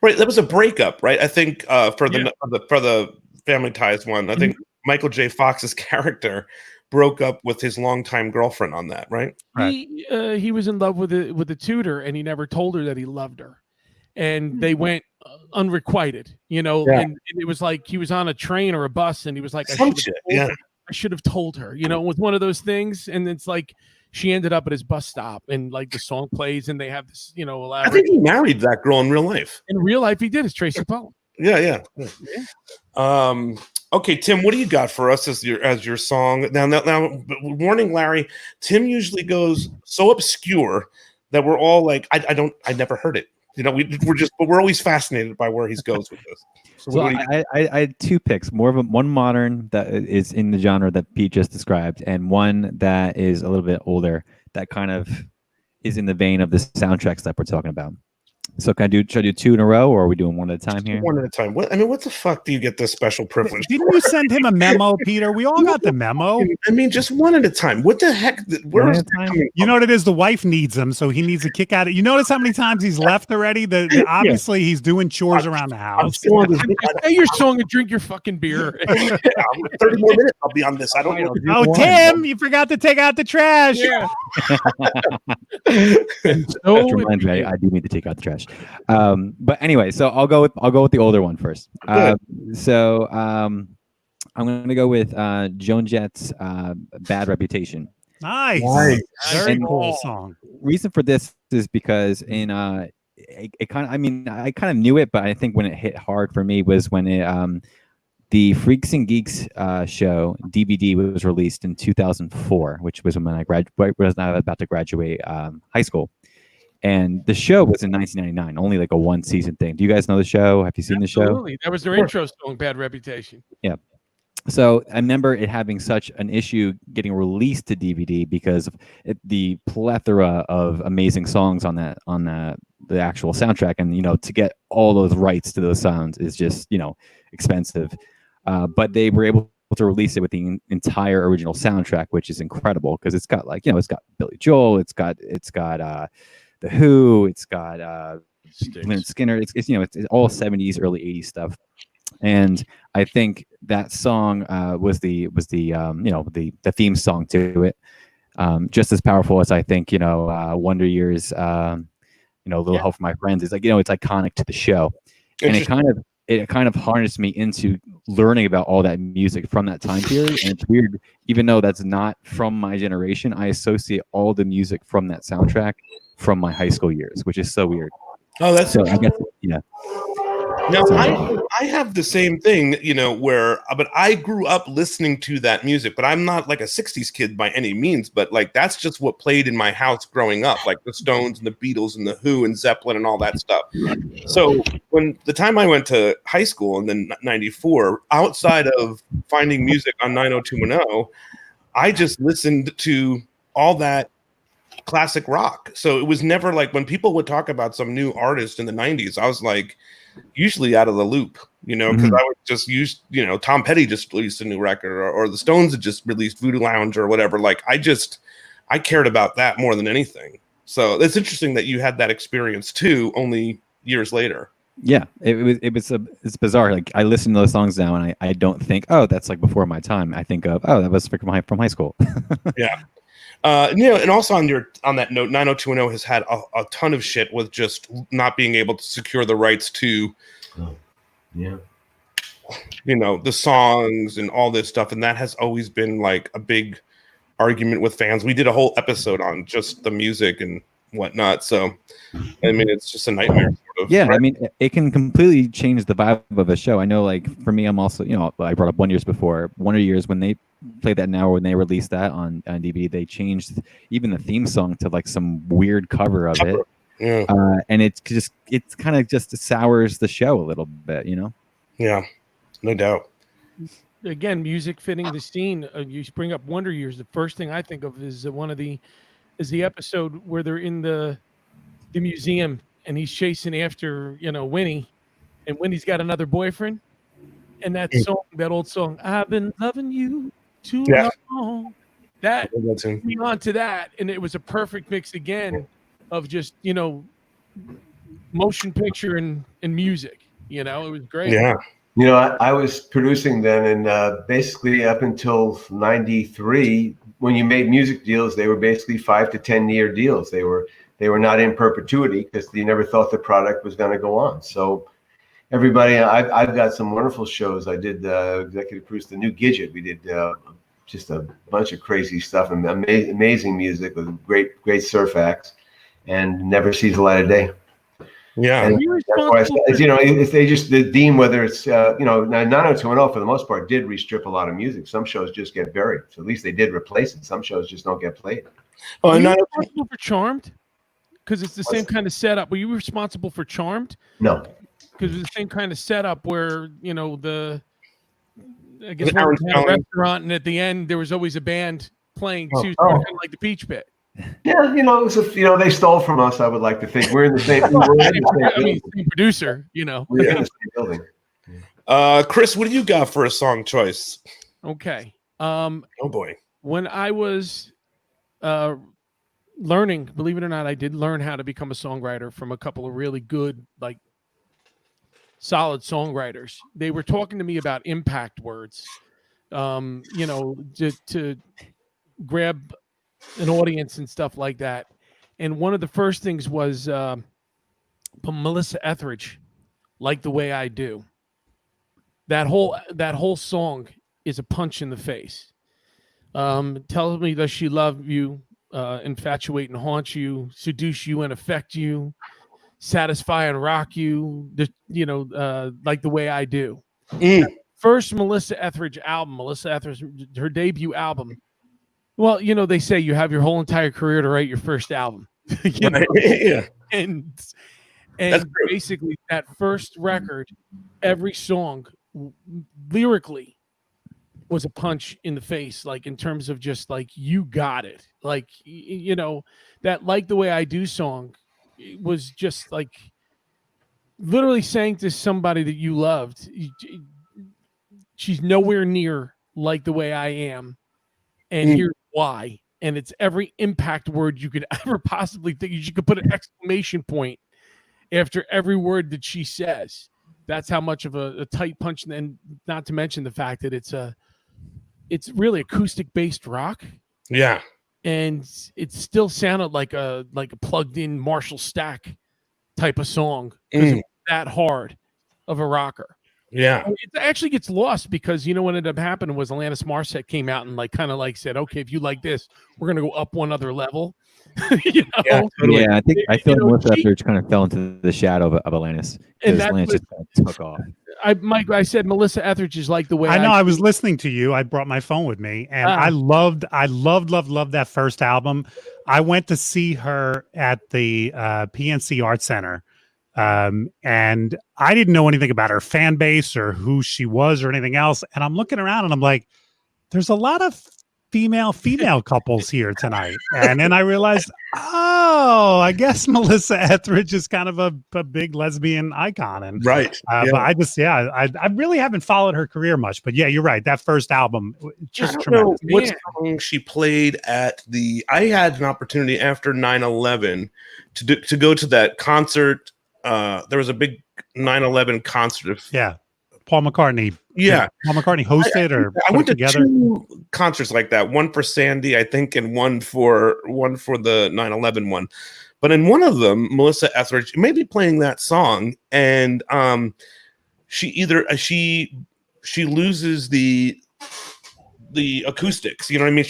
Right, that was a breakup, right? I think for the Family Ties one, I think Michael J. Fox's character broke up with his longtime girlfriend on that, right? He was in love with the tutor, and he never told her that he loved her, and they went unrequited, you know. And it was like he was on a train or a bus, and he was like, I should have told her, you know, with one of those things. And it's like she ended up at his bus stop, and like the song plays, and they have this, you know, elaborate. I think he married that girl in real life. In real life, he did. It's Tracy Pollan. Yeah. Okay, Tim, what do you got for us as your song? Now, warning, Larry. Tim usually goes so obscure that we're all like, I never heard it. You know, we're always fascinated by where he goes with this. So I had two picks, more of one modern that is in the genre that Pete just described, and one that is a little bit older that kind of is in the vein of the soundtracks that we're talking about. So should I do two in a row, or are we doing one at a time here? One at a time. What the fuck do you get this special privilege? Didn't you send him a memo, Peter? We all got the memo. I mean, just one at a time. What the heck? Where is that coming from? You know what it is? The wife needs him, so he needs a kick out of it. You notice how many times he's left already? Obviously, he's doing chores around the house. Say your song and drink your fucking beer. 30 more minutes, I'll be on this. I don't know. Oh, Tim, you forgot to take out the trash. Yeah. Reminds me, I do need to take out the trash. But anyway, so I'll go with the older one first. I'm going to go with Joan Jett's "Bad Reputation." Nice. Very cool song. Reason for this is because I kind of knew it, but I think when it hit hard for me was when the Freaks and Geeks show DVD was released in 2004, which was when I was about to graduate high school. And the show was in 1999, only like a one season thing. Do you guys know the show? Have you seen the show? Absolutely. That was their intro song, Bad Reputation. Yeah. So I remember it having such an issue getting released to DVD because of the plethora of amazing songs on the actual soundtrack. And, you know, to get all those rights to those sounds is just, you know, expensive. But they were able to release it with the entire original soundtrack, which is incredible because it's got like, you know, it's got Billy Joel, it's got The Who, it's got Leonard Skinner, it's you know, it's all 70s, early 80s stuff. And I think that song was the theme song to it. Just as powerful as I think, you know, Wonder Years, Little Help from My Friends is, like, you know, it's iconic to the show. And it kind of harnessed me into learning about all that music from that time period. And it's weird, even though that's not from my generation, I associate all the music from that soundtrack from my high school years, which is so weird. Oh, that's so. I guess, yeah. Now, I have the same thing, you know, but I grew up listening to that music, but I'm not like a 60s kid by any means, but like that's just what played in my house growing up, like the Stones and the Beatles and the Who and Zeppelin and all that stuff. So when the time I went to high school and then 94, outside of finding music on 90210, I just listened to all that classic rock. So it was never like when people would talk about some new artist in the 90s, I was like, usually out of the loop, you know, because I would just use, you know, Tom Petty just released a new record, or the Stones had just released Voodoo Lounge or whatever. Like I cared about that more than anything. So it's interesting that you had that experience too, only years later. Yeah, it's bizarre. Like I listen to those songs now, and I don't think, oh, that's like before my time. I think of, oh, that was from high school. Yeah. And also on that note, 90210 has had a ton of shit with just not being able to secure the rights to, the songs and all this stuff, and that has always been like a big argument with fans. We did a whole episode on just the music and whatnot. So, I mean, it's just a nightmare. Sort of, yeah, right? I mean, it can completely change the vibe of a show. I know, like for me, I'm also, I brought up Wonder Years when they played that now, or when they released that on DVD, they changed even the theme song to like some weird cover of it. Yeah. And it's kind of just sours the show a little bit, Yeah, no doubt. Again, music fitting the scene. You bring up Wonder Years. The first thing I think of is the episode where they're in the museum and he's chasing after Winnie, and Winnie's got another boyfriend, and that old song, I've been loving you too long. That me onto that, and it was a perfect mix again of just motion picture and music. It was great. Yeah. I was producing then, and basically up until '93, when you made music deals, they were basically 5 to 10 year deals. They were not in perpetuity because you never thought the product was going to go on. So everybody, I've got some wonderful shows. I did executive produce the new Gidget. We did just a bunch of crazy stuff and amazing music with great surf acts, and never sees the light of day. Yeah, and that's why if they just deem whether it's 90210 for the most part did restrip a lot of music. Some shows just get buried, so at least they did replace it. Some shows just don't get played. Were you responsible for Charmed? Because it's the same kind of setup. Were you responsible for Charmed? No, because it's the same kind of setup where I guess we had a restaurant, and at the end there was always a band playing too, kind of like the Peach Pit. Yeah, it was they stole from us. I would like to think we're in the same. Same producer. We're in the same building. Chris, what do you got for a song choice? Okay. Oh boy. When I was learning, believe it or not, I did learn how to become a songwriter from a couple of really good, like, solid songwriters. They were talking to me about impact words, to grab an audience and stuff like that. And one of the first things was Melissa Etheridge, Like the Way I Do. That whole song is a punch in the face. Tells me that she love you, infatuate and haunt you, seduce you and affect you, satisfy and rock you, like the way I do. First Melissa Etheridge album, her debut album. Well, they say you have your whole entire career to write your first album. Yeah. And basically that first record, every song lyrically was a punch in the face, like in terms of just like, you got it. Like, that Like the Way I Do song was just like literally saying to somebody that you loved, she's nowhere near like the way I am. And here's why. And it's every impact word you could ever possibly think. You could put an exclamation point after every word that she says. That's how much of a tight punch. And not to mention the fact that it's really acoustic based rock. Yeah. And it still sounded like a plugged in Marshall Stack type of song. Because it was that hard of a rocker. Yeah. It actually gets lost because what ended up happening was Alanis Morissette came out and said, okay, if you like this, we're going to go up one other level. Yeah, totally. Yeah, I feel like Melissa Etheridge kind of fell into the shadow of Alanis. And Alanis just kind of took off. I said Melissa Etheridge is like the way I know. I was listening to you. I brought my phone with me, and I loved that first album. I went to see her at the PNC Art Center. And I didn't know anything about her fan base or who she was or anything else. And I'm looking around and I'm like, there's a lot of female couples here tonight. And then I realized, I guess Melissa Etheridge is kind of a big lesbian icon. And right. But I really haven't followed her career much, but yeah, you're right. That first album, just tremendous. What song she played at I had an opportunity after 9/11 to go to that concert. There was a big 9/11 concert. Yeah. Paul McCartney. Yeah. Paul McCartney hosted or I went to together. 2 concerts like that. One for Sandy, I think, and one for the 9/11 one. But in one of them, Melissa Etheridge may be playing that song, and she loses the acoustics. You know what I mean?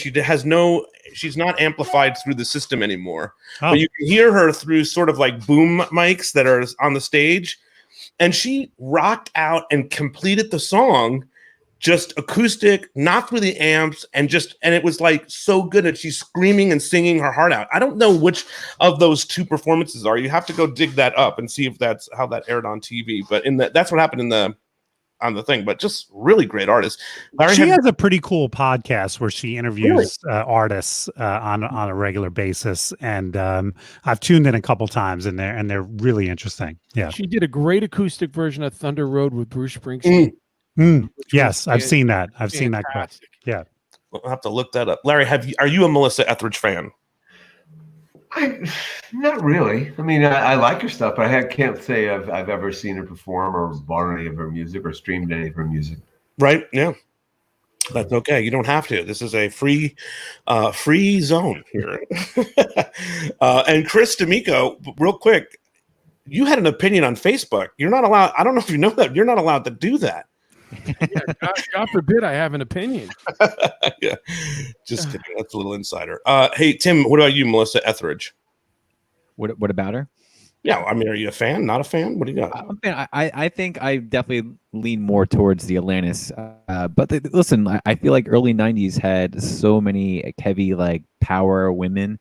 She's not amplified through the system anymore. But you can hear her through sort of like boom mics that are on the stage. And she rocked out and completed the song just acoustic, not through the amps, and it was like so good that she's screaming and singing her heart out. I don't know which of those 2 performances are. You have to go dig that up and see if that's how that aired on TV. But that's what happened on the thing. But just really great artist. Larry she has a pretty cool podcast where she interviews artists on a regular basis, and I've tuned in a couple times, and they're really interesting. Yeah, she did a great acoustic version of Thunder Road with Bruce Springsteen. Yes, I've seen that. I've seen that clip. Yeah, we'll have to look that up. Larry, are you a Melissa Etheridge fan? Not really. I mean, I like her stuff, but I can't say I've ever seen her perform or bought any of her music or streamed any of her music. Right? Yeah, that's okay. You don't have to. This is a free zone here. And Chris D'Amico, real quick, you had an opinion on Facebook. You're not allowed. I don't know if you know that. You're not allowed to do that. Yeah, God forbid I have an opinion. Yeah, just kidding. That's a little insider. Hey, Tim, what about you, Melissa Etheridge? What about her? Yeah, I mean, are you a fan? Not a fan? What do you got? I think I definitely lean more towards the Atlantis. But listen, I feel like early '90s had so many heavy like power women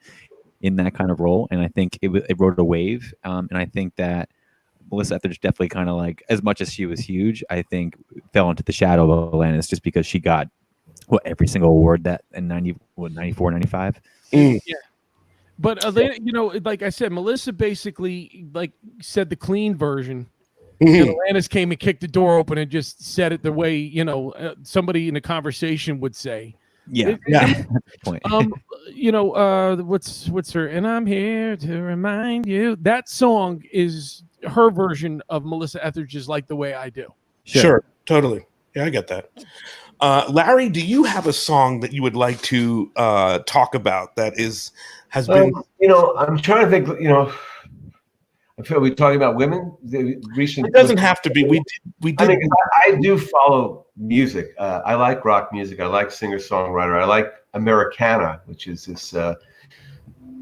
in that kind of role, and I think it rode a wave. And I think that Melissa Etheridge definitely kind of like, as much as she was huge, I think fell into the shadow of Atlantis just because she got every single award that in 94, 95. Yeah. But Atlanta, like I said, Melissa basically like said the clean version. And Atlantis came and kicked the door open and just said it the way, somebody in a conversation would say. Yeah. Point. What's her? And I'm here to remind you. That song is her version of Melissa Etheridge's "Like the Way I Do." Sure, totally. Yeah, I get that. Larry, do you have a song that you would like to talk about that has been? I'm trying to think. I feel we're talking about women. It doesn't have to be. We did. I do follow music. I like rock music. I like singer-songwriter. I like Americana, which is this,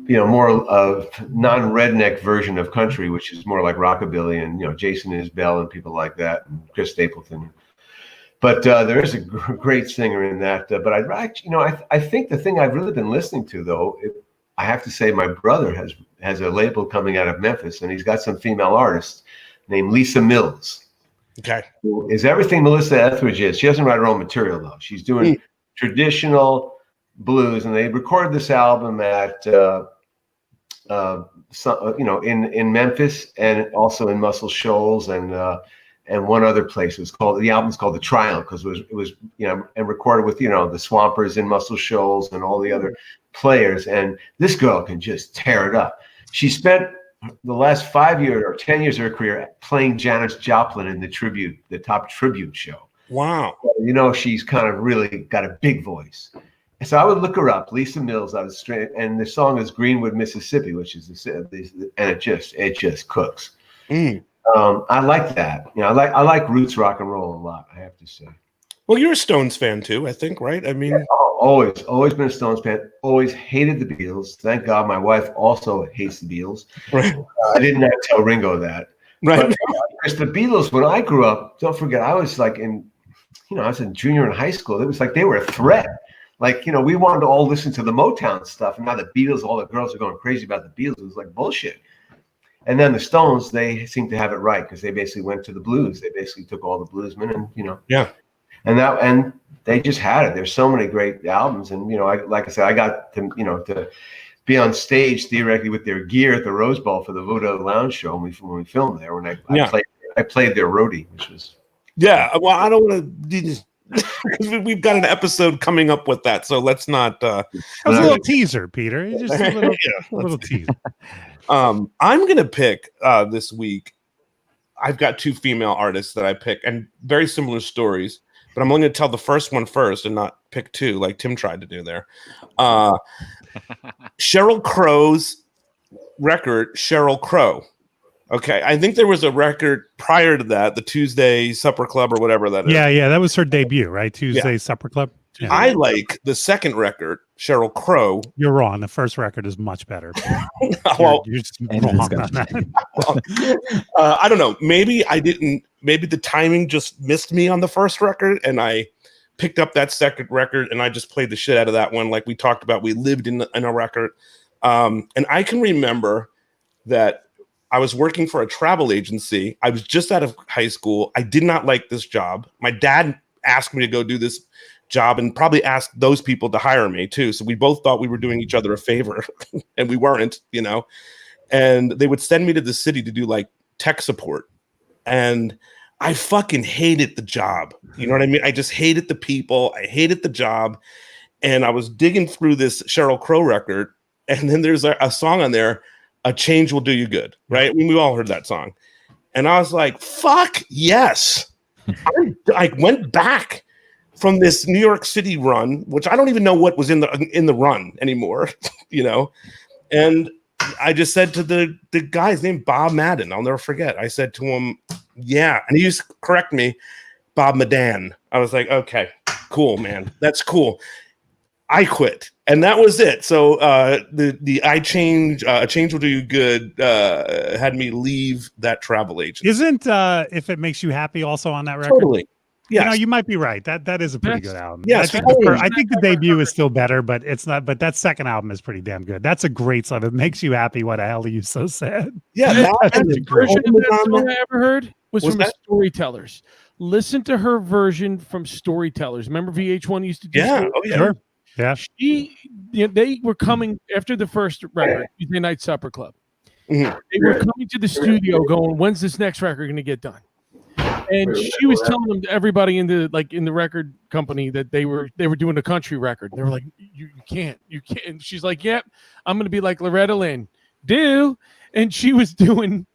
more of non-redneck version of country, which is more like rockabilly and Jason Isbell and people like that, and Chris Stapleton. But there is a great singer in that. But I think the thing I've really been listening to, though, I have to say, my brother has a label coming out of Memphis, and he's got some female artists named Lisa Mills. Okay. Who is everything Melissa Etheridge is. She doesn't write her own material, though. She's doing traditional blues, and they recorded this album at in Memphis and also in Muscle Shoals and one other place. The album's called The Triumph, because it was and recorded with the Swampers in Muscle Shoals and all the other players. And this girl can just tear it up. She spent the last 5 years or 10 years of her career playing Janis Joplin in the top tribute show. Wow. She's kind of really got a big voice. So I would look her up, Lisa Mills, out of straight, and the song is Greenwood, Mississippi, which is and it just cooks. I like that. I like roots rock and roll a lot, I have to say. Well, you're a Stones fan too, I think, right? I mean, always been a Stones fan. Always hated the Beatles. Thank God my wife also hates the Beatles. Right. I didn't have to tell Ringo that. Right. But because the Beatles, when I grew up, don't forget, I was like I was a junior in high school. It was like they were a threat. Like, we wanted to all listen to the Motown stuff, and now the Beatles, all the girls are going crazy about the Beatles. It was like bullshit. And then the Stones, they seem to have it right, because they basically went to the blues. They basically took all the bluesmen and, Yeah. And they just had it. There's so many great albums. And, like I said, I got to, to be on stage theoretically with their gear at the Rose Bowl for the Voodoo Lounge show when we filmed there. When I played their roadie, which was. Yeah. Well, I don't want to. We've got an episode coming up with that, so let's not. That was a little teaser, Peter. Just a little teaser. I'm gonna pick this week I've got two female artists that I pick, and very similar stories. But I'm only going to tell the first one first, and not pick two like Tim tried to do there. Sheryl Crow's record, Sheryl Crow. Okay, I think there was a record prior to that, the Tuesday Supper Club or whatever that is. Yeah, that was her debut, right? Tuesday Supper Club. Yeah. I like the second record, Sheryl Crow. You're wrong. The first record is much better. Well, you're just wrong on that. I don't know. Maybe I didn't. Maybe the timing just missed me on the first record, and I picked up that second record, and I just played the shit out of that one. Like we talked about, we lived in a record, and I can remember that I was working for a travel agency. I was just out of high school. I did not like this job. My dad asked me to go do this job and probably asked those people to hire me too. So we both thought we were doing each other a favor and we weren't, and they would send me to the city to do like tech support. And I fucking hated the job. You know what I mean? I just hated the people. I hated the job. And I was digging through this Sheryl Crow record. And then there's a song on there, A Change Will Do You Good, right? I mean, we all heard that song. And I was like, fuck yes. I went back from this New York City run, which I don't even know what was in the run anymore, And I just said to the guy's name, Bob Madden. I'll never forget. I said to him, yeah. And he used to correct me, Bob Madan. I was like, okay, cool, man. That's cool. I quit. And that was it. So the I change, A Change Will Do You Good had me leave that travel agency. Isn't If It Makes You Happy also on that record? Totally. Yeah, you might be right. That is a pretty good album. Yes, I think the debut is still better, but it's not. But that second album is pretty damn good. That's a great song. It makes you happy. What the hell are you so sad? Yeah, the version of that song I ever heard was from Storytellers. Listen to her version from Storytellers. Remember VH1 used to do? Yeah, Sure. Yeah. They were coming after the first record, Tuesday Night Supper Club. Mm-hmm. They were coming to the studio, going, "When's this next record going to get done?" And she was telling them, everybody in the record company, that they were doing a country record. They were like, you can't. And she's like, yep, I'm going to be like Loretta Lynn. And she was doing,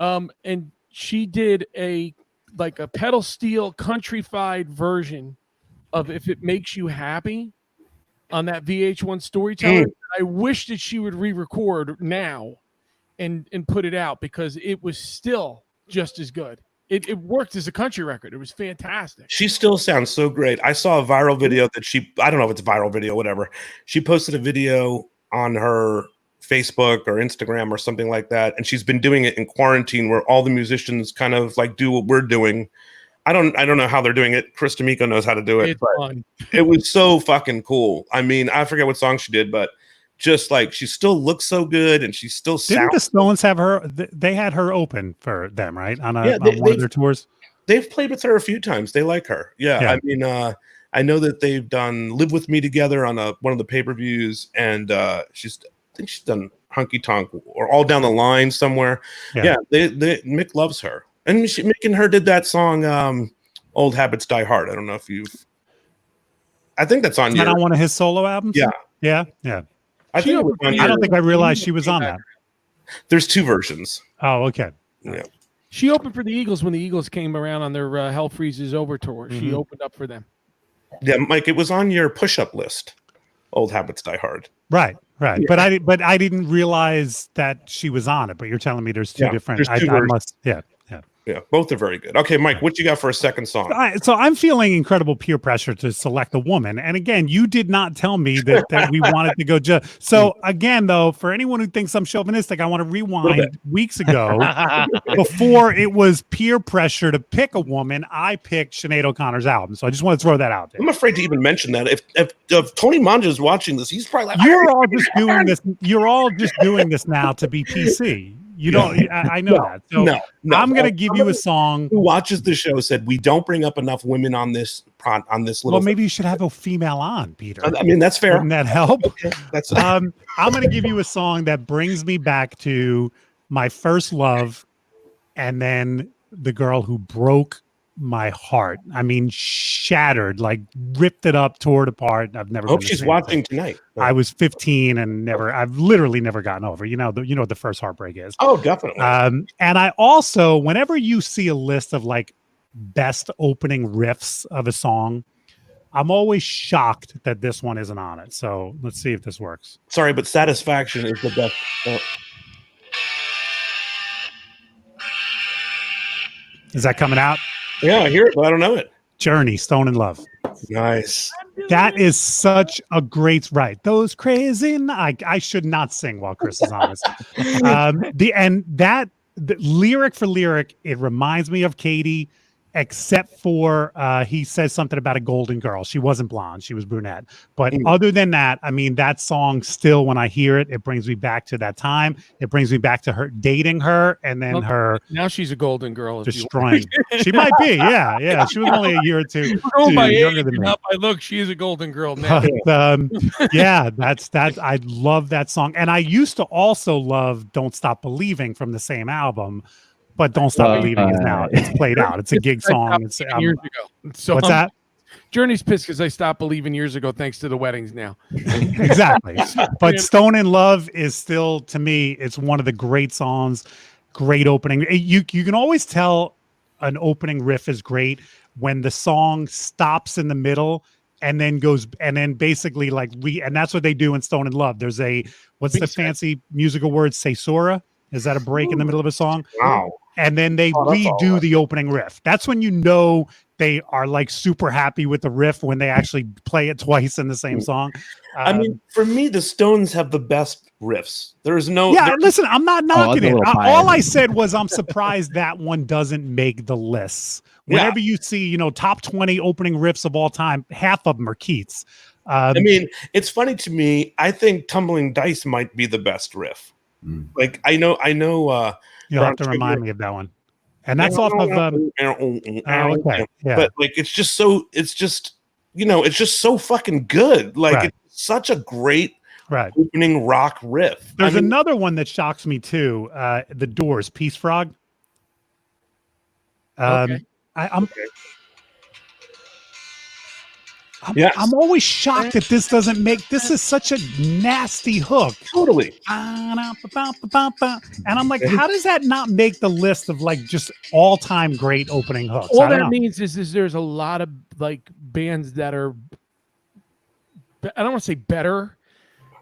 and she did a pedal steel countrified version of If It Makes You Happy on that VH1 Storyteller. I wish that she would re-record now and put it out, because it was still just as good. It worked as a country record. It was fantastic. She still sounds so great. I saw a viral video that I don't know if it's a viral video, whatever. She posted a video on her Facebook or Instagram or something like that. And she's been doing it in quarantine, where all the musicians kind of like do what we're doing. I don't know how they're doing it. Chris D'Amico knows how to do it. It's fun. It was so fucking cool. I mean, I forget what song she did, but just like she still looks so good, and she still sounds. Didn't the Stones have her? They had her open for them, right? On one of their tours. They've played with her a few times. They like her. Yeah. I mean, I know that they've done "Live with Me" together on one of the pay-per-views, and I think she's done "Hunky Tonk" or "All Down the Line" somewhere. Yeah, Mick loves her, and Mick and her did that song "Old Habits Die Hard." I don't know if I think that's on. On one of his solo albums. Yeah. I don't think I realized she was on that. There's two versions. Oh, okay. Yeah. She opened for the Eagles when the Eagles came around on their Hell Freezes Over tour. She opened up for them. Yeah, Mike, it was on your push-up list. Old Habits Die Hard. Right. Yeah. But I didn't realize that she was on it. But you're telling me there's two different. There's two versions. Yeah, both are very good. Okay, Mike, what you got for a second song? So I'm feeling incredible peer pressure to select a woman. And again, you did not tell me that we wanted to go just. So again, though, for anyone who thinks I'm chauvinistic, I want to rewind weeks ago before it was peer pressure to pick a woman. I picked Sinead O'Connor's album. So I just want to throw that out there. I'm afraid to even mention that. If Tony Manja is watching this, he's probably like, You're all just doing this. You're all just doing this now to be PC. You don't. I know that. So no. I'm going to give you a song. Who watches the show said we don't bring up enough women on this little. Well, maybe you should have a female on, Peter. I mean, that's fair. Wouldn't that help? Okay, that's. I'm going to give you a song that brings me back to my first love, and then the girl who broke my heart. I mean, shattered, like ripped it up, tore it apart. I've never. I hope been the she's same watching since. tonight. I was 15 and I've literally never gotten over. You know what the first heartbreak is. Oh, definitely. And I also, whenever you see a list of like best opening riffs of a song, I'm always shocked that this one isn't on it. So let's see if this works. Sorry, but Satisfaction is the best. Is that coming out? Yeah, I hear it, but I don't know it. Journey, Stone in Love. Nice. That is such a great right. Those crazy. I should not sing while Chris is on this. The lyric for lyric, it reminds me of Katie, except for he says something about a golden girl. She wasn't blonde, she was brunette. But other than that, I mean, that song still, when I hear it, it brings me back to that time. It brings me back to her dating her, and then her now she's a golden girl. Destroying. She might be, yeah. She was only a year or two younger than me. Not by look, she is a golden girl now. But, yeah, that's that. I love that song, and I used to also love "Don't Stop Believing" from the same album. But Don't Stop Believing is now, it's played out. It's a gig song. It's years ago. So what's that? Journey's pissed because I stopped believing years ago thanks to the weddings now. Exactly. But Stone in Love is still, to me, it's one of the great songs, great opening. You can always tell an opening riff is great when the song stops in the middle and then goes, and then basically like and that's what they do in Stone in Love. There's what's the fancy musical word? Caesura? Is that a break in the middle of a song? Wow. And then they redo the opening riff. That's when you know they are like super happy with the riff, when they actually play it twice in the same song. I mean, for me, the Stones have the best riffs. There's no. Yeah, listen, I'm not knocking it. All I biased. said was I'm surprised that one doesn't make the lists. Whenever you see, top 20 opening riffs of all time, half of them are Keats. I mean, it's funny to me. I think Tumbling Dice might be the best riff. Like I know. You'll have to remind me of that one. And that's off of okay. Yeah. But like it's just so fucking good. Like it's such a great opening rock riff. There's another one that shocks me too. The Doors, Peace Frog. Okay. I'm always shocked that this doesn't make. This is such a nasty hook. Totally. And I'm like, how does that not make the list of like just all-time great opening hooks? All that means is there's a lot of like bands that are, I don't want to say better,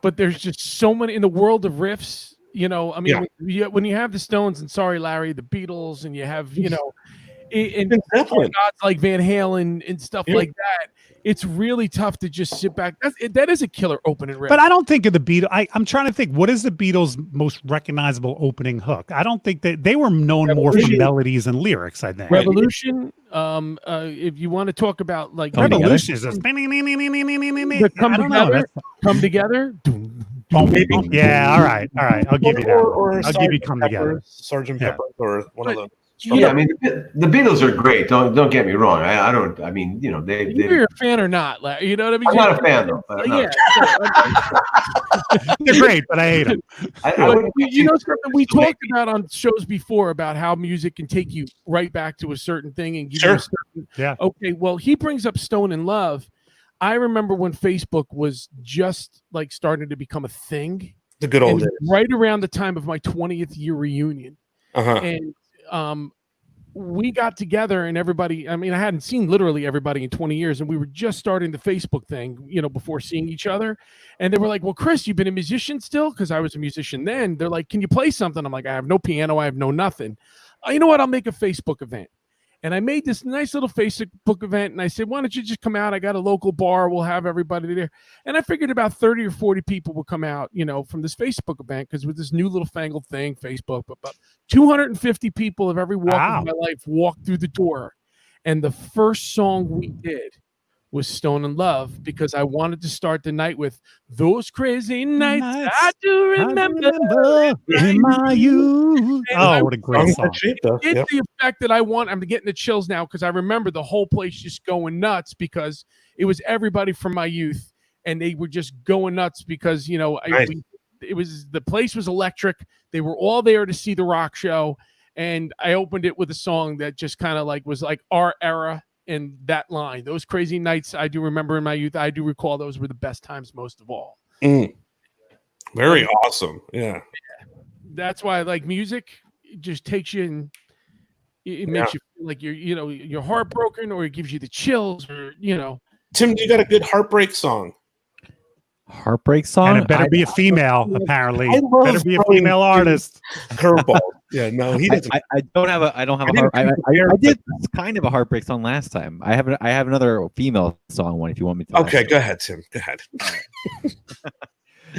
but there's just so many in the world of riffs. When you have the Stones and Sorry Larry, the Beatles, and you have and gods like Van Halen and stuff like that. It's really tough to just sit back. That is a killer opening riff. But I don't think of the Beatles. I'm trying to think, what is the Beatles' most recognizable opening hook? I don't think that they were known more for melodies and lyrics, I think. Revolution. If you want to talk about like Revolution is just come together. Yeah, all right. I'll give you that. I'll give you Come Together. Sgt. Pepper or one of those. Yeah, I mean the Beatles are great. Don't get me wrong. I don't. I mean, they. You're a fan or not? You know what I mean? I'm not a fan though. But They're great, but I hate them. Something we talked about on shows before about how music can take you right back to a certain thing and give you a certain. Yeah. Okay. Well, he brings up Stone in Love. I remember when Facebook was just like starting to become a thing. The good old days. Right around the time of my 20th year reunion. And we got together and everybody, I hadn't seen literally everybody in 20 years, and we were just starting the Facebook thing, before seeing each other. And they were like, well, Chris, you've been a musician still? Because I was a musician then. They're like, can you play something? I'm like, I have no piano. I have no nothing. You know what? I'll make a Facebook event. And I made this nice little Facebook event, and I said, why don't you just come out? I got a local bar. We'll have everybody there. And I figured about 30 or 40 people will come out, from this Facebook event, because with this new little fangled thing, Facebook, but 250 people of every walk of my life walked through the door. And the first song we did was Stone in Love, because I wanted to start the night with Those Crazy Nights I do remember in my youth. Oh, what a great song. It's the effect that I want. I'm getting the chills now because I remember the whole place just going nuts because it was everybody from my youth, and they were just going nuts because, it was, the place was electric. They were all there to see the rock show. And I opened it with a song that just kind of like was like our era. And that line, those crazy nights I do remember in my youth, I do recall those were the best times most of all. Very awesome. Yeah. That's why I like music. It just takes you and it makes you feel like you're heartbroken, or it gives you the chills, or Tim, you got a good heartbreak song. Heartbreak song? And it better be a female, apparently. I love Better be a female artist. Curveball. Yeah, no, he doesn't. I don't have a I did kind of a heartbreak song last time. I have another female song one if you want me to. Okay, go ahead, Tim. Go ahead.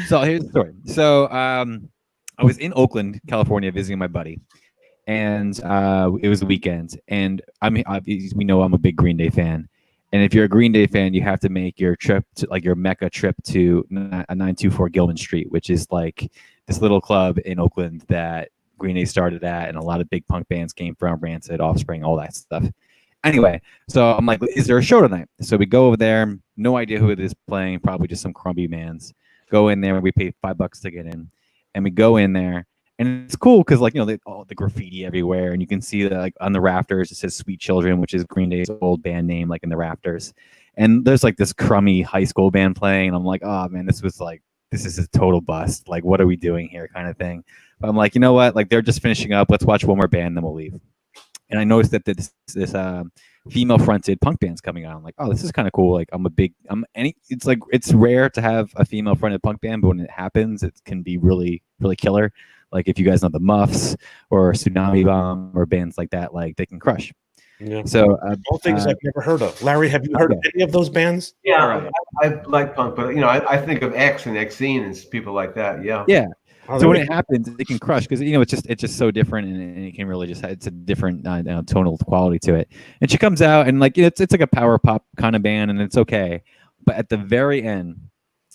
So here's the story. So I was in Oakland, California, visiting my buddy, and it was the weekend. And we know I'm a big Green Day fan. And if you're a Green Day fan, you have to make your trip to like your Mecca trip to 924 Gilman Street, which is like this little club in Oakland that Green Day started at, and a lot of big punk bands came from, Rancid, Offspring, all that stuff. Anyway, so I'm like, is there a show tonight? So we go over there, no idea who it is playing, probably just some crummy bands. Go in there, we pay $5 to get in, and we go in there. And it's cool because, like, all the graffiti everywhere, and you can see that, like, on the rafters it says "Sweet Children," which is Green Day's old band name, like in the rafters. And there's like this crummy high school band playing, and I'm like, oh man, this is a total bust. Like, what are we doing here, kind of thing. But I'm like, you know what? Like, they're just finishing up. Let's watch one more band, then we'll leave. And I noticed that this female-fronted punk band's coming on. I'm like, oh, this is kind of cool. Like, it's rare to have a female-fronted punk band, but when it happens, it can be really, really killer. Like, if you guys know the Muffs or Tsunami Bomb or bands like that, like, they can crush. Yeah. So all things I've never heard of. Larry, have you heard of any of those bands? Yeah, I like punk, but I think of X and Xene and people like that. Yeah. Yeah. So when it happens, it can crush because it's just so different, and it can really it's a different tonal quality to it. And she comes out, and like it's like a power pop kind of band, and it's okay. But at the very end,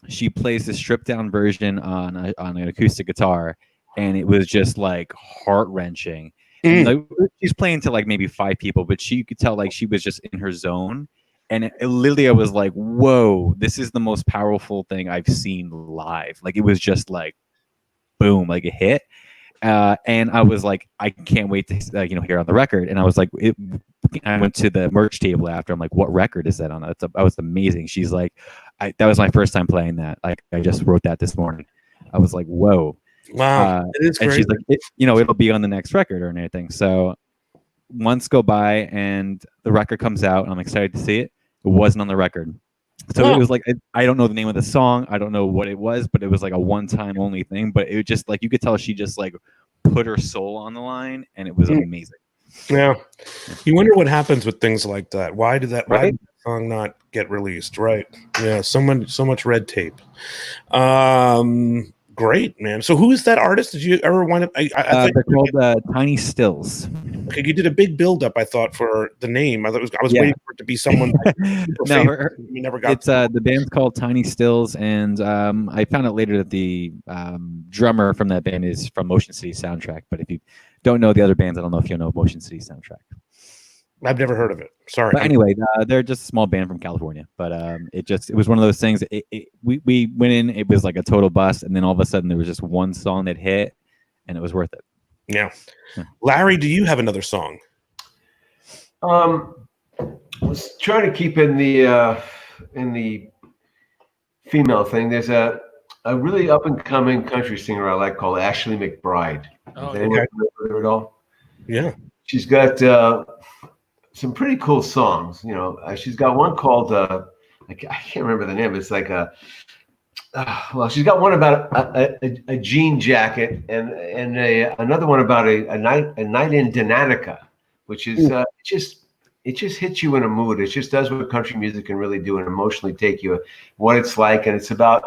she plays this stripped down version on an acoustic guitar, and it was just like heart wrenching. Like, she's playing to like maybe 5 people, but you could tell like she was just in her zone. And literally, I was like, "Whoa, this is the most powerful thing I've seen live." Like, it was just like, boom, like a hit. And I was like, I can't wait to hear on the record. And I was like, I went to the merch table after. I'm like, what record is that on? That was amazing. She's like, that was my first time playing that. Like, I just wrote that this morning. I was like, whoa. Wow. It is and great. she's like, it'll be on the next record or anything. So months go by and the record comes out, and I'm excited to see it. It wasn't on the record. So it was like, I don't know the name of the song. I don't know what it was, but it was like a one-time only thing. But it was just like, you could tell she just like put her soul on the line, and it was amazing. Yeah. You wonder what happens with things like that. Why did that song not get released? Right. Yeah. So much red tape. Great, man. So who is that artist? Did you ever want to? They're called Tiny Stills. Okay, you did a big build up, I thought, for the name. I was waiting for it to be someone. We never got. It's the band's called Tiny Stills, and I found out later that the drummer from that band is from Motion City Soundtrack. But if you don't know the other bands, I don't know if you know Motion City Soundtrack. I've never heard of it. Sorry. But anyway, they're just a small band from California. But it was one of those things. We went in. It was like a total bust, and then all of a sudden there was just one song that hit, and it was worth it. Yeah. Larry, do you have another song? I was trying to keep in the female thing. There's a really up and coming country singer I like called Ashley McBride. Oh, okay. Remember it all? Yeah. She's got some pretty cool songs. She's got one called I can't remember the name. It's like she's got one about a jean jacket and another one about a night in Danica, which is it just hits you in a mood. It just does what country music can really do and emotionally take you what it's like. And it's about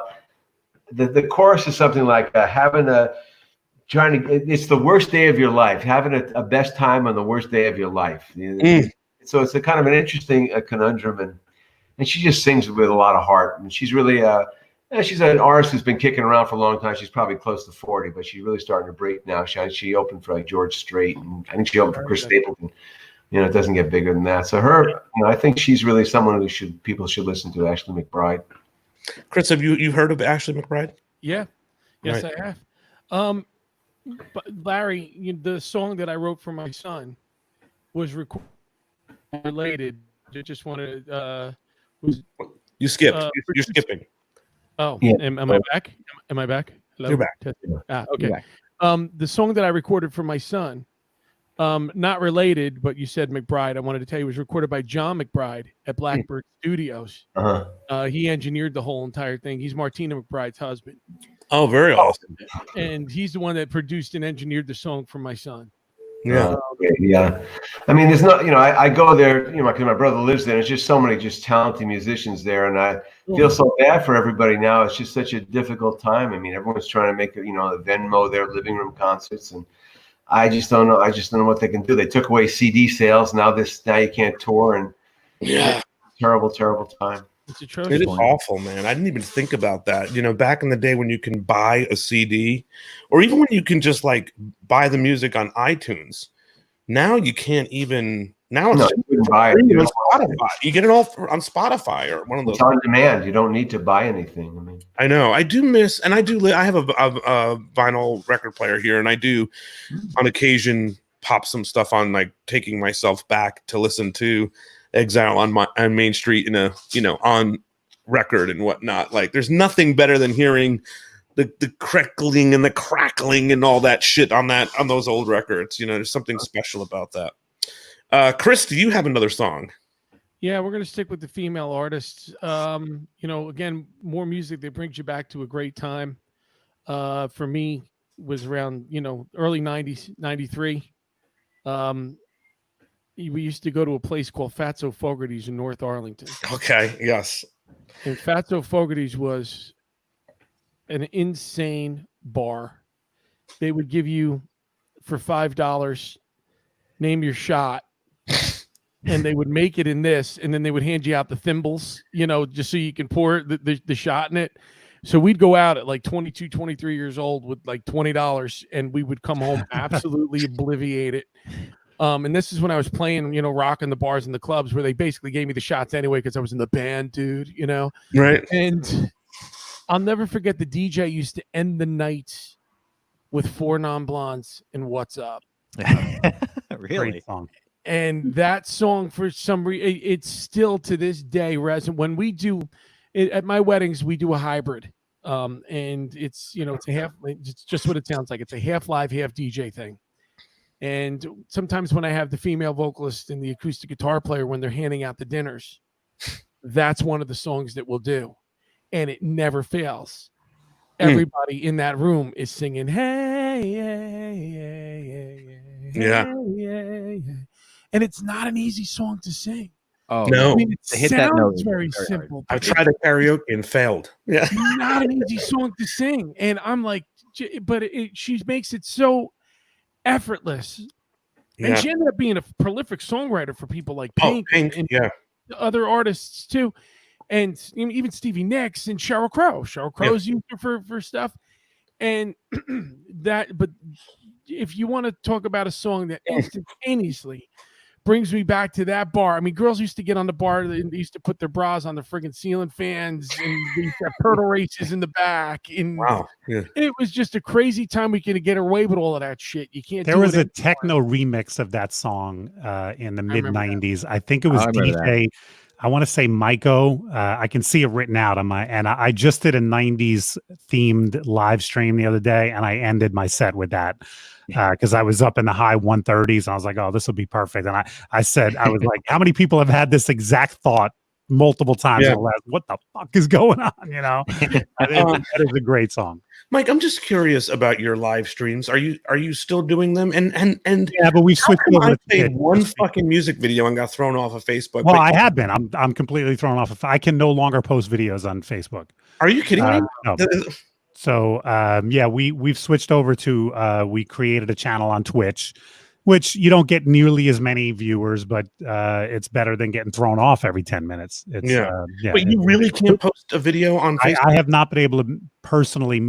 the chorus is something like it's the worst day of your life, having a best time on the worst day of your life. So it's a kind of an interesting conundrum, and she just sings with a lot of heart. And she's really she's an artist who's been kicking around for a long time. She's probably close to 40, but she's really starting to break now. She opened for like George Strait, and I think she opened for Chris Stapleton. It doesn't get bigger than that. So her, I think she's really someone who people should listen to. Ashley McBride. Chris, have you heard of Ashley McBride? Yeah. Yes, right. I have. But Larry, the song that I wrote for my son was related. I just wanted was You skipped. You're produced- skipping. Oh, Yeah. am I back? Am I back? Hello? You're back. Okay. You're back. The song that I recorded for my son, not related, but you said McBride. I wanted to tell you, it was recorded by John McBride at Blackbird Studios. Uh-huh. He engineered the whole entire thing. He's Martina McBride's husband, Oh, very awesome. and he's the one that produced and engineered the song for my son. Yeah. Yeah. I mean, there's not, I go there, because my brother lives there. And it's just so many just talented musicians there. And I feel so bad for everybody now. It's just such a difficult time. I mean, everyone's trying to make, a Venmo their living room concerts. And I just don't know. I just don't know what they can do. They took away CD sales. Now you can't tour. And Yeah. Terrible, terrible time. It's atrocious. It is awful, man. I didn't even think about that. Back in the day when you can buy a CD, or even when you can just like buy the music on iTunes. Now you can't even. Now it's You can buy it. on Spotify. You get it all on Spotify or one of those. It's on demand. You don't need to buy anything. I mean, I know. I do miss, and I have a vinyl record player here, and I do, on occasion, pop some stuff on, like taking myself back to listen to Exile on Main Street on record and whatnot. Like, there's nothing better than hearing the crackling and the crackling and all that shit on those old records. There's something special about that. Chris, do you have another song? Yeah, we're gonna stick with the female artists. Again, more music that brings you back to a great time. For me, was around early '90s, '93. We used to go to a place called Fatso Fogarty's in North Arlington. Okay, yes. And Fatso Fogarty's was an insane bar. They would give you, for $5, name your shot, and they would make it in this, and then they would hand you out the thimbles, just so you can pour the shot in it. So we'd go out at like 22, 23 years old with like $20, and we would come home absolutely obliviated. And this is when I was playing, rocking the bars and the clubs where they basically gave me the shots anyway because I was in the band, dude, Right. And I'll never forget the DJ used to end the night with 4 Non-Blondes and What's Up. Really? Great song. And that song, for some reason, it's still to this day resonant. When we do it at my weddings, we do a hybrid. And it's, it's a half, it's just what it sounds like. It's a half live, half DJ thing. And sometimes when I have the female vocalist and the acoustic guitar player, when they're handing out the dinners, that's one of the songs that we'll do. And it never fails. Everybody in that room is singing, hey, hey, hey, hey, Yeah. hey, hey. And it's not an easy song to sing. Oh, No. I mean, it To hit that note sounds is very very simple. I but tried a karaoke and failed. Yeah. it's not an easy song to sing. And I'm like, but she makes it so effortless. Yeah. And she ended up being a prolific songwriter for people like Oh, Pink, Pink. and Yeah. other artists too. And even Stevie Nicks and Sheryl Crow. Sheryl Crow's used her for stuff. And but if you want to talk about a song that instantaneously brings me back to that bar. I mean, girls used to get on the bar. They used to put their bras on the friggin' ceiling fans, and they used to have turtle races in the back. And Wow. Yeah. it was just a crazy time. We could get away with all of that shit. You can't. There do was it a anymore. techno remix of that song in the mid remember that. '90s. I think it was I remember DJ. I want to say Maiko. I can see it written out on my. And I just did a '90s themed live stream the other day, and I ended my set with that because I was up in the high 130s. And I was like, "Oh, this will be perfect." And I said, I was like, "How many people have had this exact thought multiple times?" Yeah. In the last, what the fuck is going on? That is a great song. Mike, I'm just curious about your live streams. Are you still doing them? And Yeah, but we how switched come over I to made Twitch. one fucking music video and got thrown off of Facebook? Well, But I have been. I'm completely thrown off. I can no longer post videos on Facebook. are you kidding me? No. So yeah, we've switched over to we created a channel on Twitch, which you don't get nearly as many viewers, but it's better than getting thrown off every 10 minutes. It's, Yeah. yeah. Wait, you really can't post a video on Facebook? I have not been able to personally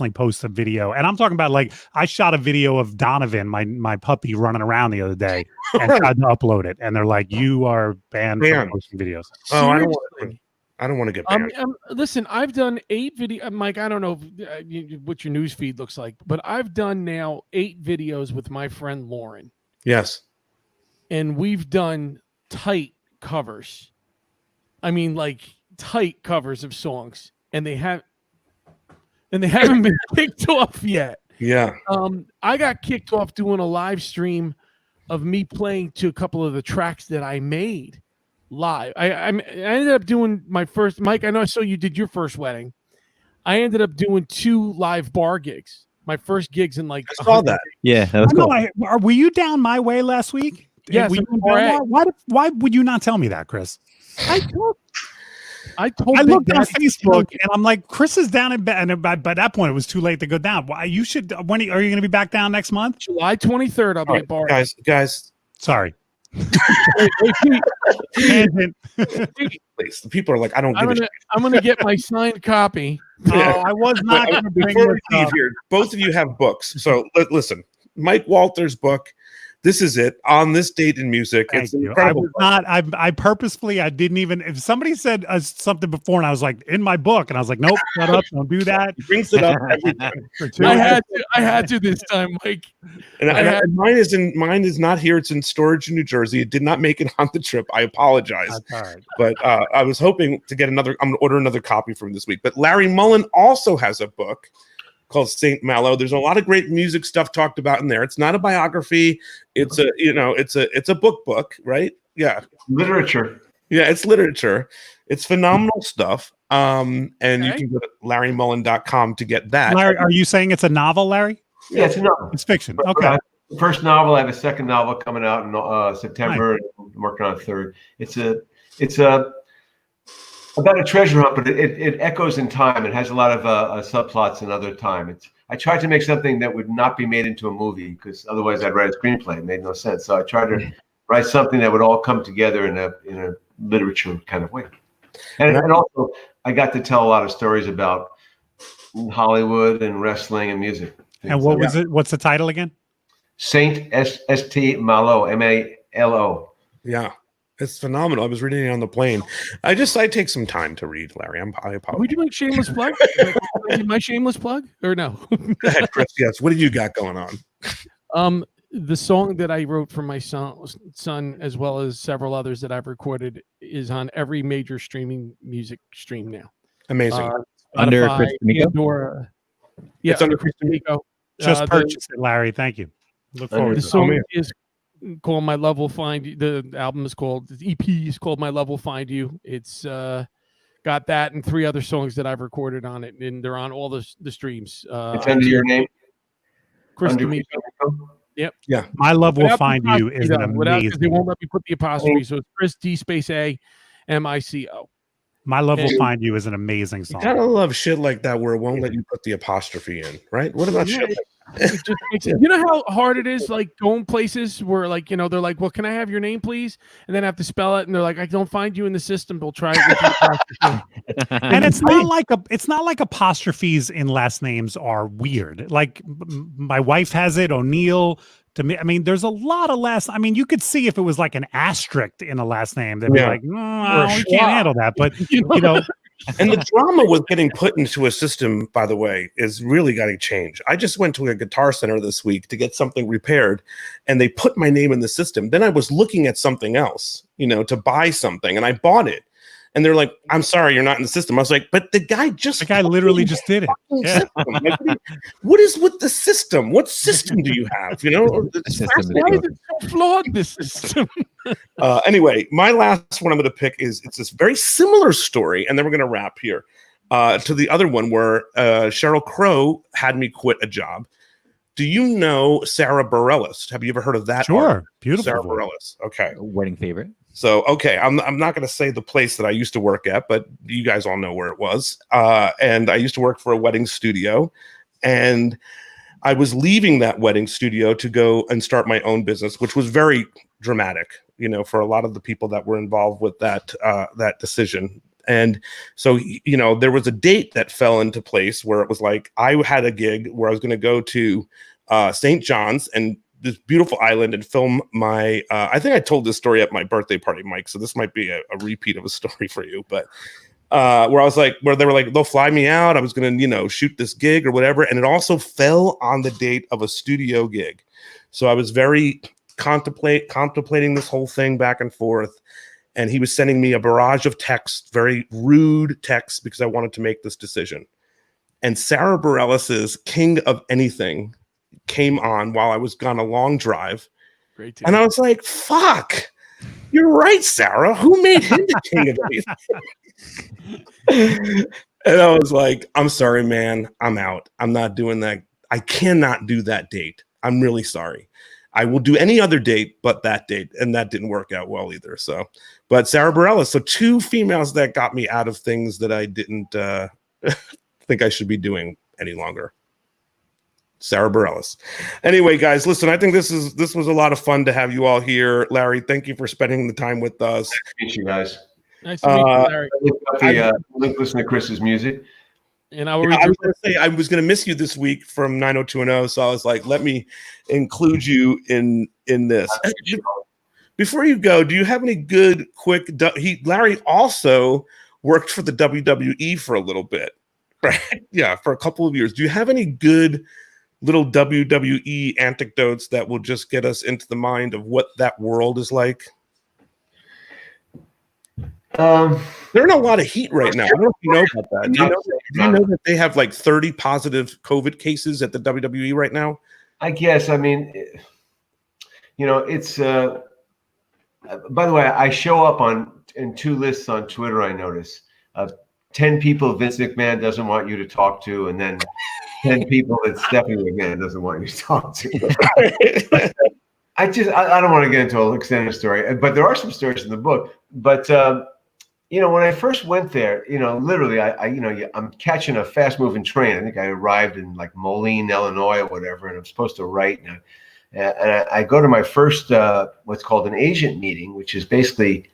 post a video. And I'm talking about, like, I shot a video of Donovan, my puppy, running around the other day and tried to upload it. And they're like, you are banned from posting videos. Oh, I don't want Seriously? I don't want to get banned. Listen, I've done 8 video. Mike, I don't know what your news feed looks like, but I've done now 8 videos with my friend Lauren. Yes. And we've done tight covers. I mean, like tight covers of songs, and they haven't been kicked off yet. Yeah. I got kicked off doing a live stream of me playing to a couple of the tracks that I made live. I ended up doing my first, Mike, I know I saw you did your first wedding. I ended up doing 2 live bar gigs. My first gigs in like I saw that. Yeah, that was cool. Were you down my way last week? Yes. Why would you not tell me that, Chris? I told I Big looked on Daddy Facebook and I'm like, Chris is down in bed, and by that point it was too late to go down. Why you should? When are you going to be back down next month? July 23rd. I'll be at bar. Guys. Sorry. Tangent. Please. The people are like, I don't give a shit. I'm gonna get my signed copy. Yeah. I was not going to bring Before we this leave up. here, both of you have books. So listen, Mike Walter's book. This is it on this date in music. Thank It's you. incredible. I purposefully, I didn't even, if somebody said something before and I was like, in my book, and I was like, nope, shut up, don't do that. He brings it up every time. I had to this time, Mike. And mine is not here. It's in storage in New Jersey. It did not make it on the trip. I apologize. That's all right. But I was hoping to get another. I'm going to order another copy from this week. But Larry Mollin also has a book called Saint Mallow. There's a lot of great music stuff talked about in there. It's not a biography. It's a book, right? Yeah. Literature. Yeah, it's literature. It's phenomenal stuff. And you can go to LarryMollin.com to get that. Larry, are you saying it's a novel, Larry? Yeah, it's a novel. It's fiction. But, Okay. the first novel. I have a second novel coming out in September. I'm working on a third. It's about a treasure hunt, but it echoes in time. It has a lot of subplots another time. I tried to make something that would not be made into a movie, because otherwise I'd write a screenplay. It made no sense. So I tried to write something that would all come together in a literature kind of way. And also I got to tell a lot of stories about Hollywood and wrestling and music. And what was it? What's the title again? Saint St. Malo, Malo. Yeah. It's phenomenal. I was reading it on the plane. I take some time to read, Larry. I apologize. Are we doing shameless plug? My shameless plug or no? Go ahead, Chris. Yes. What do you got going on? The song that I wrote for my son, as well as several others that I've recorded, is on every major streaming music stream now. Amazing. Under Spotify, Chris D'Amico? Pandora. Yeah, It's under Chris D'Amico. Just purchase it, Larry. Thank you. Look forward The to it. song is called My Love Will Find You. The album is called, the EP is called My Love Will Find You. It's got that and 3 other songs that I've recorded on it, and they're on all the streams. It's under your name. Chris Under D'Amico. Yep. Yeah. My Love Will Without the Find You is an apostrophe, though. amazing. They won't let me put the apostrophe, so it's Chris D space A MICO. My Love Will Find You is an amazing You song. gotta love shit like that where it won't let you put the apostrophe in, right? What about shit like It just makes it, you know how hard it is, like going places where, like, they're like, well, can I have your name, please? And then I have to spell it, and they're like, I don't find you in the system. They'll try it with the apostrophe. And it's not like apostrophes in last names are weird. Like my wife has it, O'Neill. To me, I mean, there's a lot of you could see if it was like an asterisk in a last name, they'd be like, we can't handle that. But And the drama with getting put into a system, by the way, is really got to change. I just went to a Guitar Center this week to get something repaired, and they put my name in the system. Then I was looking at something else, to buy something, and I bought it. And they're like, I'm sorry, you're not in the system. I was like, but the guy literally just did it. Yeah. Like, what is with the system? What system do you have? It's Why is it so flawed, this system? Anyway, my last one I'm going to pick it's this very similar story, and then we're going to wrap here to the other one where Sheryl Crow had me quit a job. Do you know Sarah Bareilles? Have you ever heard of that? Sure. Artist? Beautiful. Sarah voice. Bareilles. Okay. Wedding favorite. So, okay, I'm not going to say the place that I used to work at, but you guys all know where it was. And I used to work for a wedding studio, and I was leaving that wedding studio to go and start my own business, which was very dramatic, for a lot of the people that were involved with that decision. And so, there was a date that fell into place where it was like I had a gig where I was going to go to St. John's and this beautiful island and film my I think I told this story at my birthday party, Mike, so this might be a repeat of a story for you, but where I was like, where they were like, they'll fly me out. I was going to, shoot this gig or whatever. And it also fell on the date of a studio gig. So I was very contemplating this whole thing back and forth. And he was sending me a barrage of texts, very rude texts, because I wanted to make this decision. And Sarah Bareilles' King of Anything came on while I was on a long drive. Great. And I was like, fuck, you're right, Sarah. Who made him the King of Anything? And I was like, I'm sorry, man. I'm out. I'm not doing that. I cannot do that date. I'm really sorry. I will do any other date but that date. And that didn't work out well either. So, but Sarah Bareilles. So 2 females that got me out of things that I didn't think I should be doing any longer. Sarah Bareilles. Anyway, guys, listen, I think this was a lot of fun to have you all here. Larry, thank you for spending the time with us. Nice to meet you guys. Nice to meet you, Larry. Listen to Chris's music. And I was going to say I was going to miss you this week from 90210, so I was like, let me include you in this. Before you go, do you have any good, quick? Larry also worked for the WWE for a little bit, right? Yeah, for a couple of years. Do you have any good little WWE anecdotes that will just get us into the mind of what that world is like? They're in a lot of heat right now. I don't know if you know about that. Do you know that they have like 30 positive COVID cases at the WWE right now? I guess. I mean, it's. By the way, I show up in 2 lists on Twitter. I notice 10 people Vince McMahon doesn't want you to talk to, and then 10 people that Stephanie McMahon doesn't want you to talk to. I don't want to get into an extended story, but there are some stories in the book. But when I first went there, literally, I'm catching a fast-moving train. I think I arrived in like Moline, Illinois, or whatever, and I'm supposed to write. And I go to my first what's called an agent meeting, which is basically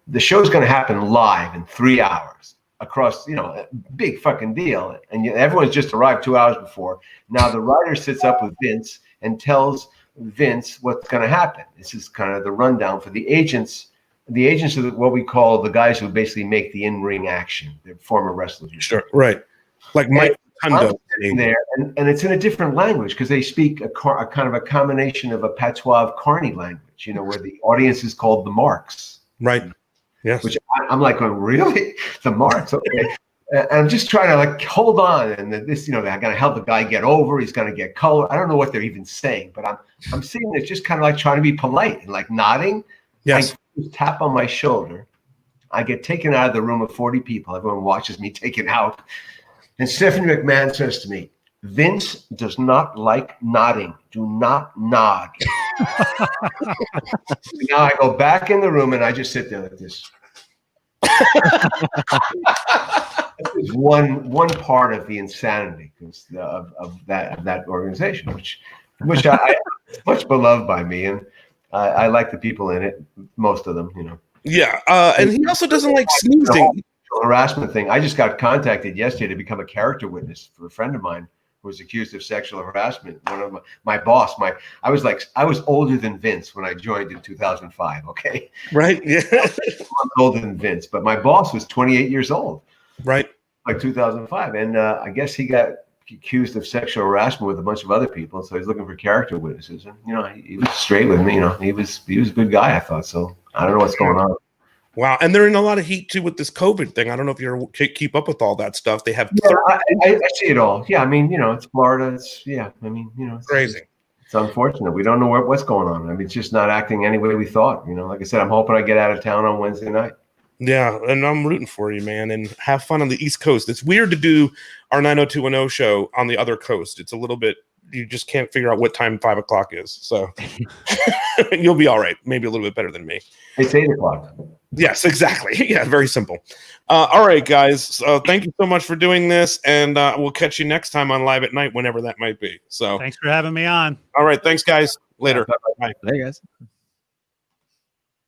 the show's going to happen live in 3 hours across, a big fucking deal. And everyone's just arrived 2 hours before. Now the writer sits up with Vince and tells Vince what's going to happen. This is kind of the rundown for the agents. The agents are what we call the guys who basically make the in-ring action. They're former wrestlers. Sure, right. Like Mike Hundo. There, and it's in a different language because they speak a kind of a combination of a patois of Carney language, where the audience is called the marks. Right. Yes. Which I'm like, oh, really? The marks? Okay. And I'm just trying to like hold on, and this, they're going to help the guy get over. He's going to get color. I don't know what they're even saying, but I'm seeing it just kind of like trying to be polite and like nodding. Yes. I just tap on my shoulder. I get taken out of the room of 40 people. Everyone watches me taken out. And Stephanie McMahon says to me, Vince does not like nodding. Do not nod. Now I go back in the room and I just sit there like this. This is one part of the insanity of that organization, which I much beloved by me, and I like the people in it, most of them, Yeah, and he also doesn't like sneezing. Harassment thing. I just got contacted yesterday to become a character witness for a friend of mine who was accused of sexual harassment. One of my boss, I was older than Vince when I joined in 2005. Okay, right? Yeah, I'm older than Vince, but my boss was 28 years old. Right, like 2005, and I guess he got accused of sexual harassment with a bunch of other people. So he's looking for character witnesses, and he was straight with me. He was a good guy. I thought so. I don't know what's going on. Wow, and they're in a lot of heat too with this COVID thing. I don't know if you keep up with all that stuff. They have. Yeah, I see it all. Yeah, I mean, it's Florida. It's it's crazy. It's unfortunate. We don't know what's going on. I mean, it's just not acting any way we thought. Like I said, I'm hoping I get out of town on Wednesday night. Yeah, and I'm rooting for you, man, and have fun on the East Coast. It's weird to do our 90210 show on the other coast. It's a little bit, you just can't figure out what time 5 o'clock is. So you'll be all right. Maybe a little bit better than me. It's 8 o'clock. Yes, exactly. Yeah, very simple. All right, guys. So thank you so much for doing this, and we'll catch you next time on Live at Night, whenever that might be. So thanks for having me on. All right, thanks, guys. Later. Bye. Hey, guys.